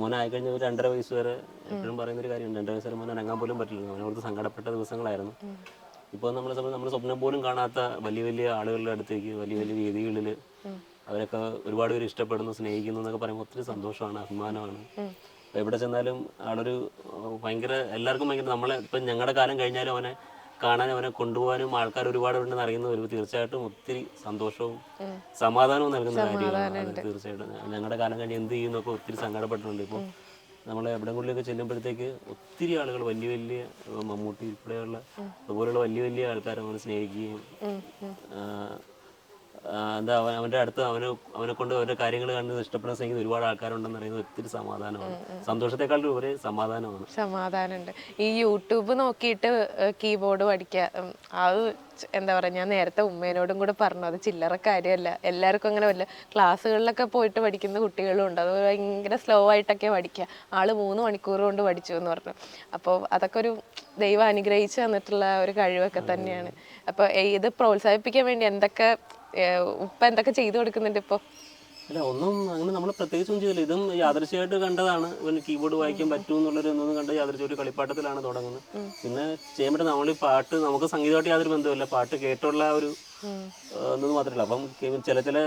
മോനായിക്കഴിഞ്ഞ ഒരു 2.5 വയസ്സ് വരെ എപ്പോഴും പറയുന്നൊരു കാര്യമുണ്ട്, 2 വയസ്സ് വരെ മോനെ അനങ്ങാൻ പോലും പറ്റില്ല. അവനോട് സങ്കടപ്പെട്ട ദിവസങ്ങളായിരുന്നു. ഇപ്പോൾ നമ്മൾ സ്വപ്നം പോലും കാണാത്ത വലിയ വലിയ ആളുകളുടെ അടുത്തേക്ക് വലിയ വലിയ വേദികളിൽ അവരൊക്കെ ഒരുപാട് പേര് ഇഷ്ടപ്പെടുന്നു, സ്നേഹിക്കുന്നു എന്നൊക്കെ പറയുമ്പോൾ ഒത്തിരി സന്തോഷമാണ്, അഭിമാനമാണ്. അപ്പോൾ എവിടെ ചെന്നാലും ആളൊരു ഭയങ്കര എല്ലാവർക്കും ഭയങ്കര നമ്മളെ ഇപ്പം ഞങ്ങളുടെ കാലം കഴിഞ്ഞാലും അവനെ കാണാനും അവനെ കൊണ്ടുപോകാനും ആൾക്കാർ ഒരുപാട് ഉണ്ടെന്ന് അറിയുന്ന തീർച്ചയായിട്ടും ഒത്തിരി സന്തോഷവും സമാധാനവും നൽകുന്ന കാര്യമാണ്. തീർച്ചയായിട്ടും ഞങ്ങളുടെ കാലം കഴിഞ്ഞ് എന്ത് ചെയ്യുന്നൊക്കെ ഒത്തിരി സങ്കടപ്പെട്ടിട്ടുണ്ട്. ഇപ്പോൾ നമ്മൾ എവിടെങ്ങളിലൊക്കെ ചെല്ലുമ്പോഴത്തേക്ക് ഒത്തിരി ആളുകൾ വലിയ വലിയ മമ്മൂട്ടി ഉൾപ്പെടെയുള്ള അതുപോലെയുള്ള വലിയ വലിയ ആൾക്കാരെ അവനെ സ്നേഹിക്കുകയും എന്താ അവൻ്റെ അടുത്ത് അവനെ കൊണ്ട് അവരുടെ കാര്യങ്ങൾ കണ്ട് ഇഷ്ടപ്പെടാൻ സ്നേഹിക്കുന്ന ഒരുപാട് ആൾക്കാരുണ്ടെന്ന് അറിയുന്നത് ഒത്തിരി സമാധാനമാണ്. സന്തോഷത്തെക്കാളും ഒരു സമാധാനമുണ്ട്. ഈ യൂട്യൂബ് നോക്കിയിട്ട് കീബോർഡ് പഠിക്കുക, അത് എന്താ പറയുക, ഞാൻ നേരത്തെ ഉമ്മേനോടും കൂടെ പറഞ്ഞു അത് ചില്ലറ കാര്യമല്ല. എല്ലാവർക്കും അങ്ങനെ വല്ല ക്ലാസ്സുകളിലൊക്കെ പോയിട്ട് പഠിക്കുന്ന കുട്ടികളും ഉണ്ട്. അത് ഭയങ്കര സ്ലോ ആയിട്ടൊക്കെ പഠിക്കുക. ആള് 3 മണിക്കൂർ കൊണ്ട് പഠിച്ചു എന്ന് പറഞ്ഞു. അപ്പോൾ അതൊക്കെ ഒരു ദൈവം അനുഗ്രഹിച്ച് തന്നിട്ടുള്ള ഒരു കഴിവൊക്കെ തന്നെയാണ്. അപ്പോൾ ഇത് പ്രോത്സാഹിപ്പിക്കാൻ വേണ്ടി എന്തൊക്കെ ചെയ്തു കൊടുക്കുന്നുണ്ട് ഇപ്പോൾ? അല്ല ഒന്നും അങ്ങനെ നമ്മൾ പ്രത്യേകിച്ചൊന്നും ചെയ്തില്ല. ഇതും യാദൃശ്യമായിട്ട് കണ്ടതാണ്. ഇവന് കീബോർഡ് വായിക്കാൻ പറ്റും എന്നുള്ളൊരു ഒന്നും കണ്ട് യാദൃശ്യ ഒരു കളിപ്പാട്ടത്തിലാണ് തുടങ്ങുന്നത്. പിന്നെ ചെയ്യാൻ പറ്റും നമ്മൾ ഈ പാട്ട്, നമുക്ക് സംഗീതമായിട്ട് യാതൊരു ബന്ധമില്ല, പാട്ട് കേട്ടുള്ള ആ ഒരു ഒന്നും മാത്രമല്ല. അപ്പം ചില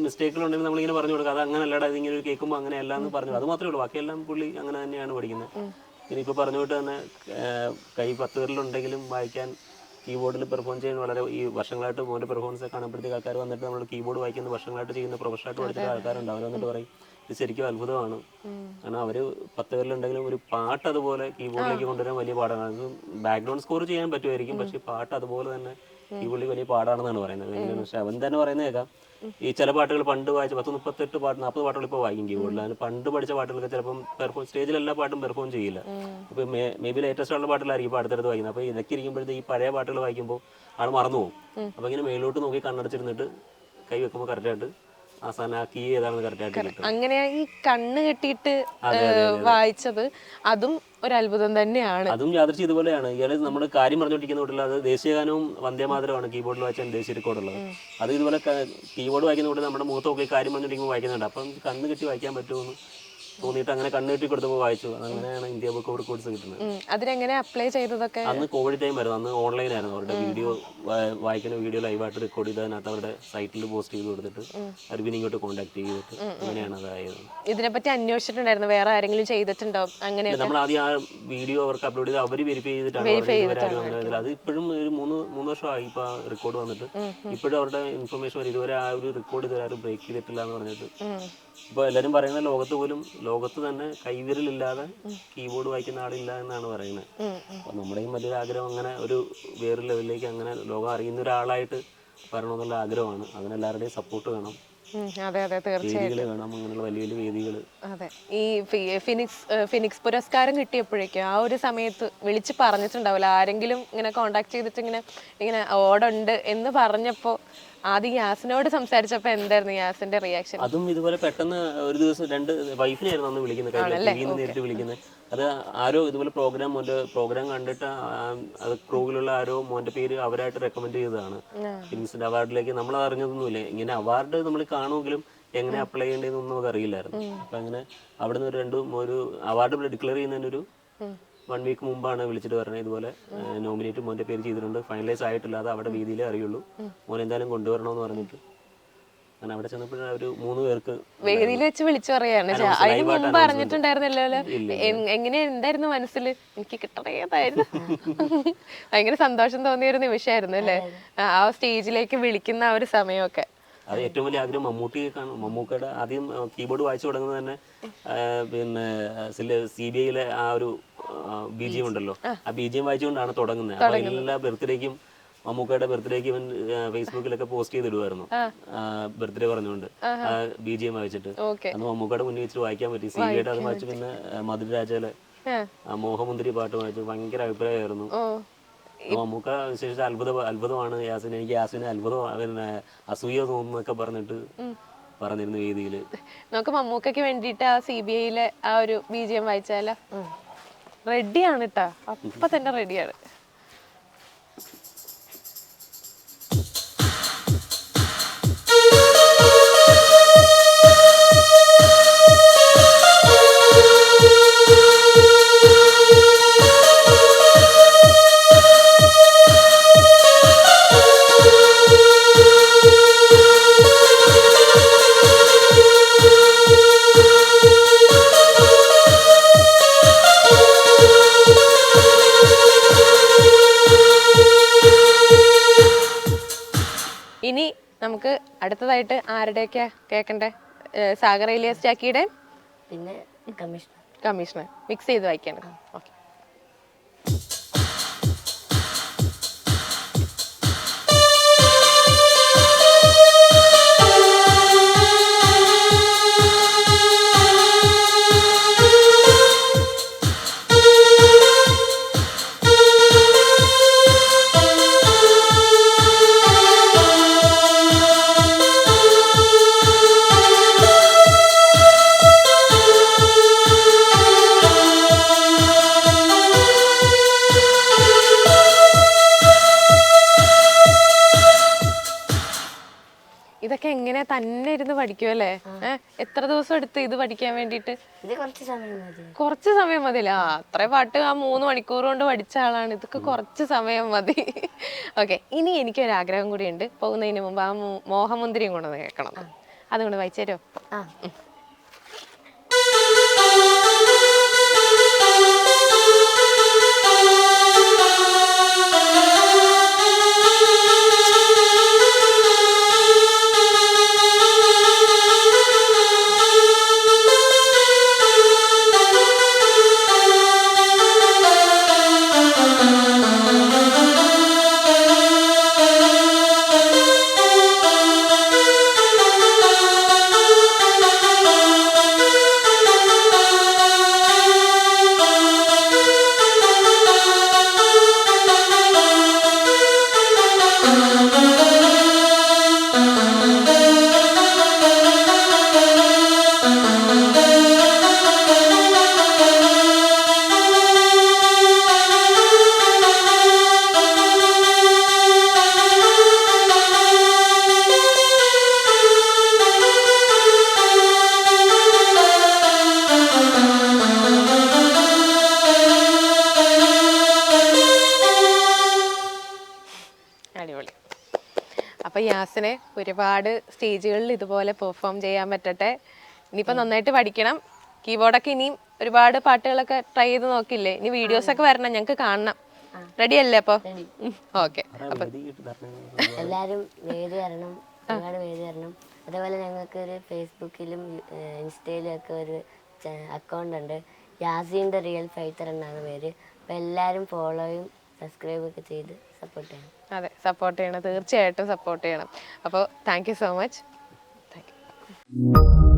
മിസ്റ്റേക്കുകൾ ഉണ്ടെങ്കിൽ നമ്മളിങ്ങനെ പറഞ്ഞു കൊടുക്കുക, അത് അങ്ങനെ അല്ലടാ, ഇതിങ്ങനെ ഒരു കേൾക്കുമ്പോൾ അങ്ങനെയല്ല എന്ന് പറഞ്ഞു, അത് മാത്രമേ ഉള്ളൂ. ബാക്കിയെല്ലാം പുള്ളി അങ്ങനെ തന്നെയാണ് പഠിക്കുന്നത്. പിന്നെ ഇപ്പോൾ പറഞ്ഞുകൊണ്ട് തന്നെ കൈ 10 വിരലുണ്ടെങ്കിലും വായിക്കാൻ കീബോർഡിൽ പെർഫോം ചെയ്യാൻ വളരെ ഈ വർഷങ്ങളായിട്ട് മോൻ്റെ പെർഫോമൻസ് കാണുമ്പോഴത്തേക്ക് ആൾക്കാർ വന്നിട്ട് നമ്മൾ കീബോർഡ് വായിക്കുന്ന വർഷങ്ങളായിട്ട് ചെയ്യുന്ന പ്രൊഫഷണലായിട്ട് പഠിച്ചിട്ട് ആൾക്കാരുണ്ട്. അവർ വന്നിട്ട് പറയും ഇത് ശരിക്കും അത്ഭുതമാണ്. കാരണം അവർ 10 പേരിലുണ്ടെങ്കിലും ഒരു പാട്ട് അതുപോലെ കീബോർഡിലേക്ക് കൊണ്ടുവരാൻ വലിയ പാടാണ്. അത് ബാക്ക്ഗ്രൗണ്ട് സ്കോർ ചെയ്യാൻ പറ്റുമായിരിക്കും, പക്ഷേ പാട്ട് അതുപോലെ തന്നെ കീബോർഡിൽ വലിയ പാടാണെന്നാണ് പറയുന്നത്. പക്ഷേ അവൻ തന്നെ പറയുന്നത് കേൾക്കാം, ഈ ചില പാട്ടുകൾ പണ്ട് വായിച്ച 38 പാട്ട് 40 പാട്ടുകൾ ഇപ്പോൾ വായിക്കും കീബോർഡിൽ. അതിന് പണ്ട് പഠിച്ച പാട്ടുകളൊക്കെ ചിലപ്പം സ്റ്റേജിൽ എല്ലാ പാട്ടും പെർഫോം ചെയ്യില്ല. അപ്പോൾ മേ ബി ലേറ്റസ്റ്റ് ഉള്ള പാട്ടിലായിരിക്കും ഇപ്പോൾ അടുത്തടുത്ത് വായിക്കുന്നത്. അപ്പോൾ ഇതൊക്കെ ഇരിക്കുമ്പോഴത്തേക്ക് ഈ പഴയ പാട്ടുകൾ വായിക്കുമ്പോൾ ആൾ മറന്നു പോകും. അപ്പോൾ ഇങ്ങനെ മേലോട്ട് നോക്കി കണ്ണടച്ചിരുന്നിട്ട് കൈ വെക്കുമ്പോൾ കറക്റ്റായിട്ട് അവസാനം ആ കീ ഏതാണെന്ന് കറക്റ്റായിട്ട് കിട്ടും. അങ്ങനെ ഈ കണ്ണ് കെട്ടിയിട്ട് വായിച്ചത് അതും ഒരു അത്ഭുതം തന്നെയാണ്. അതും യാദൃശ്യം ഇതുപോലെയാണ്. ഇയാള് നമ്മൾ കാര്യം പറഞ്ഞുകൊണ്ടിരിക്കുന്ന കൂട്ടില്ല, അത് ദേശീയഗാനവും വന്ദേമാതരമാണ് കീബോർഡിൽ വായിച്ചാൽ ദേശീയ റെക്കോർഡുള്ളത്. അത് ഇതുപോലെ കീബോർഡ് വായിക്കുന്ന കൂട്ടി നമ്മുടെ മുഖത്തൊക്കെ കാര്യം പറഞ്ഞുകൊണ്ടിരിക്കുമ്പോൾ വായിക്കുന്നുണ്ട്. അപ്പം കണ്ണ് കെട്ടി വായിക്കാൻ പറ്റുമെന്ന് തോന്നിയിട്ട് അങ്ങനെ കണ്ണ് കെട്ടി കൊടുത്തപ്പോൾ വായിച്ചു. അങ്ങനെയാണ് ഇന്ത്യ ബുക്ക് ഓഫ് റെക്കോർഡ്സ് കിട്ടുന്നത്. അതിനെങ്ങനെ അപ്ലൈ ചെയ്തതൊക്കെ? അന്ന് കോവിഡ് ടൈം ആയിരുന്നു, അന്ന് ഓൺലൈനായിരുന്നു. അവരുടെ വീഡിയോ വായിക്കുന്ന വീഡിയോ ലൈവായിട്ട് റെക്കോർഡ് ചെയ്തതിനകത്ത് അവരുടെ സൈറ്റിൽ പോസ്റ്റ് ചെയ്ത് കൊടുത്തിട്ട് അർബിനെ ഇങ്ങോട്ട് കോൺടാക്ട് ചെയ്തിട്ട് അങ്ങനെയാണ് അതായത്. ഇതിനെപ്പറ്റി അന്വേഷിച്ചിട്ടുണ്ടായിരുന്നു, വേറെ ആരെങ്കിലും ചെയ്തിട്ടുണ്ടോ? അങ്ങനെ നമ്മൾ ആദ്യം ആ വീഡിയോ അവർക്ക് അപ്ലോഡ് ചെയ്ത് അവർ വെരിഫൈ ചെയ്തിട്ടാണ്. അത് ഇപ്പോഴും ഒരു 3 വർഷമായി ഇപ്പൊ റെക്കോർഡ് വന്നിട്ട്. ഇപ്പോഴും അവരുടെ ഇൻഫർമേഷൻ വരും, ഇതുവരെ ആ ഒരു റെക്കോർഡ് ഇതുവരെ ആരും ബ്രേക്ക് ചെയ്തിട്ടില്ല എന്ന് പറഞ്ഞിട്ട്. ഇപ്പൊ എല്ലാരും പറയുന്ന ലോകത്ത് തന്നെ കൈവിരലില്ലാതെ കീബോർഡ് വായിക്കുന്ന ആളില്ല എന്നാണ് പറയുന്നത്. അപ്പൊ നമ്മുടെയും വലിയൊരു ആഗ്രഹം അങ്ങനെ ഒരു വേറെ ലെവലിലേക്ക് അങ്ങനെ ലോകം അറിയുന്ന ഒരാളായിട്ട് വരണമെന്നുള്ള ആഗ്രഹമാണ്. അതിനെല്ലാവരുടെയും സപ്പോർട്ട് വേണം. അതെ അതെ തീർച്ചയായും വേണം, അങ്ങനെയുള്ള വലിയ വലിയ വേദികൾ. അതെ, ഈ ഫിനിക്സ് പുരസ്കാരം കിട്ടിയപ്പോഴേക്കും ആ ഒരു സമയത്ത് വിളിച്ച് പറഞ്ഞിട്ടുണ്ടാവില്ല ആരെങ്കിലും ഇങ്ങനെ കോണ്ടാക്ട് ചെയ്തിട്ട് ഇങ്ങനെ അവാർഡുണ്ട് എന്ന് പറഞ്ഞപ്പോ ആദ്യം യാസിനോട് സംസാരിച്ചപ്പോ എന്തായിരുന്നു യാസിന്റെ റിയാക്ഷൻ? അതും ഇതുപോലെ പെട്ടെന്ന് ഒരു ദിവസം 2 വൈഫിനെയായിരുന്നു അന്ന് വിളിക്കുന്നത്, നേരിട്ട് വിളിക്കുന്നത്. അത് ആരോ ഇതുപോലെ പ്രോഗ്രാം കണ്ടിട്ട് അത് ക്രൂവിലുള്ള ആരോ മോന്റെ പേര് അവരായിട്ട് റെക്കമെൻഡ് ചെയ്തതാണ് ഫിലിംസിന്റെ അവാർഡിലേക്ക്. നമ്മൾ അറിഞ്ഞതൊന്നുമില്ല, ഇങ്ങനെ അവാർഡ് നമ്മൾ കാണുമെങ്കിലും എങ്ങനെ അപ്ലൈ ചെയ്യേണ്ടതെന്നൊന്നും നമുക്ക് അറിയില്ലായിരുന്നു. അപ്പൊ അങ്ങനെ അവിടെ നിന്ന് ഒരു അവാർഡ് ഡിക്ലെയർ ചെയ്യുന്നതിനൊരു 1 വീക്ക് മുമ്പാണ് വിളിച്ചിട്ട് പറഞ്ഞത് ഇതുപോലെ നോമിനേറ്റ് മോന്റെ പേര് ചെയ്തിട്ടുണ്ട്, ഫൈനലൈസ് ആയിട്ടില്ല, അത് അവിടെ വേദിയിലേ അറിയുള്ളൂ, മോൻ എന്തായാലും കൊണ്ടുവരണമെന്ന് പറഞ്ഞിട്ട്. അങ്ങനെ അവിടെ ചെന്നപ്പോഴും ഒരു 3 പേർക്ക് വേദിയിൽ വെച്ച് വിളിച്ചു പറയാണ്. അതിന് മുമ്പ് അറിഞ്ഞിട്ടുണ്ടായിരുന്നല്ലോ. എങ്ങനെയാ എന്തായിരുന്നു മനസ്സിൽ? എനിക്ക് കിട്ടണേതായിരുന്നു. ഭയങ്കര സന്തോഷം തോന്നിയ ഒരു നിമിഷമായിരുന്നു അല്ലേ ആ സ്റ്റേജിലേക്ക് വിളിക്കുന്ന ആ ഒരു സമയമൊക്കെ. അത് ഏറ്റവും വലിയ ആഗ്രഹം മമ്മൂട്ടിയെ കാണും. മമ്മൂക്കയുടെ ആദ്യം കീബോർഡ് വായിച്ചു തുടങ്ങുന്നത് തന്നെ പിന്നെ CBI ആ ഒരു BGM ഉണ്ടല്ലോ, ആ BGM വായിച്ചുകൊണ്ടാണ് തുടങ്ങുന്നത്. അപ്പൊ എല്ലാ ബർത്ത്ഡേക്കും മമ്മൂക്കയുടെ ബർത്ത്ഡേക്ക് ഇവൻ ഫേസ്ബുക്കിലൊക്കെ പോസ്റ്റ് ചെയ്തിടുമായിരുന്നു, ബർത്ത്ഡേ പറഞ്ഞുകൊണ്ട് BGM വായിച്ചിട്ട്. അന്ന് മമ്മൂക്കയുടെ മുന്നിൽ വെച്ചിട്ട് വായിക്കാൻ പറ്റി. CBI അത് വായിച്ചു. പിന്നെ മധുരരാജയിലെ മോഹമുന്തിരി പാട്ട് വായിച്ചു, ഭയങ്കര അഭിപ്രായമായിരുന്നു. മമ്മൂക്ക വിശേഷിച്ച അത്ഭുതമാണ് യാസിന്, എനിക്ക് യാസിന് പിന്നെ അസൂയ തോന്നുന്നൊക്കെ പറഞ്ഞിട്ട് പറഞ്ഞിരുന്നു വേദിയില്. നമുക്ക് മമ്മൂക്കയ്ക്ക് വേണ്ടിയിട്ട് ആ CBI ആ ഒരു BGM വായിച്ചാലോ? റെഡിയാണ് കേട്ടാ, അപ്പൊ തന്നെ റെഡിയാണ്. ഇനി നമുക്ക് അടുത്തതായിട്ട് ആരുടെയൊക്കെയാ കേൾക്കണ്ടേ? സാഗർ ഇലിയാസ് ജാക്കിയുടെ പിന്നെ കമ്മീഷണർ മിക്സ് ചെയ്ത് വായിക്കാണ്. ഓക്കെ. ഇതൊക്കെ എങ്ങനെയാ തന്നെ ഇരുന്ന് പഠിക്കുമല്ലേ? എത്ര ദിവസം എടുത്ത് ഇത് പഠിക്കാൻ വേണ്ടിയിട്ട്? ഇത് കുറച്ച് സമയം മതി. കുറച്ച് സമയം മതിയല്ലേ? അത്രയും പാട്ട് 3 മണിക്കൂർ കൊണ്ട് പഠിച്ച ആളാണ്. ഇതൊക്കെ കുറച്ച് സമയം മതി. ഓക്കെ, ഇനി എനിക്കൊരാഗ്രഹം കൂടി ഉണ്ട്. പോകുന്നതിന് മുമ്പ് ആ മോഹമുന്തിരിയും കൊണ്ടൊന്ന് കേൾക്കണം. അതുകൊണ്ട് വായിച്ചു തരുമോ? അടിപൊളി. അപ്പൊ യാസിനെ ഒരുപാട് സ്റ്റേജുകളിൽ ഇതുപോലെ പെർഫോം ചെയ്യാൻ പറ്റട്ടെ. ഇനിയിപ്പോ നന്നായിട്ട് പഠിക്കണം. കീബോർഡൊക്കെ ഇനിയും ഒരുപാട് പാട്ടുകളൊക്കെ ട്രൈ ചെയ്ത് നോക്കില്ലേ? ഇനി വീഡിയോസ് ഒക്കെ വരണം, ഞങ്ങക്ക് കാണണം. റെഡി അല്ലേ അപ്പൊ? ഓക്കെ. അപ്പൊ എല്ലാരും വേദി വരണം, ഒരുപാട് വേദി വരണം. അതേപോലെ ഞങ്ങൾക്ക് ഒരു ഫേസ്ബുക്കിലും ഇൻസ്റ്റയിലും ഒക്കെ ഒരു അക്കൗണ്ട് ഉണ്ട്. യാസീൻ്റെ റിയൽ ഫൈറ്റർ എന്നാണ് പേര്. അപ്പോൾ എല്ലാവരും ഫോളോയും സബ്സ്ക്രൈബ് ഒക്കെ ചെയ്ത് സപ്പോർട്ട് ചെയ്യണം. അതെ, സപ്പോർട്ട് ചെയ്യണം, തീർച്ചയായിട്ടും സപ്പോർട്ട് ചെയ്യണം. അപ്പോൾ thank you so much. Thank you.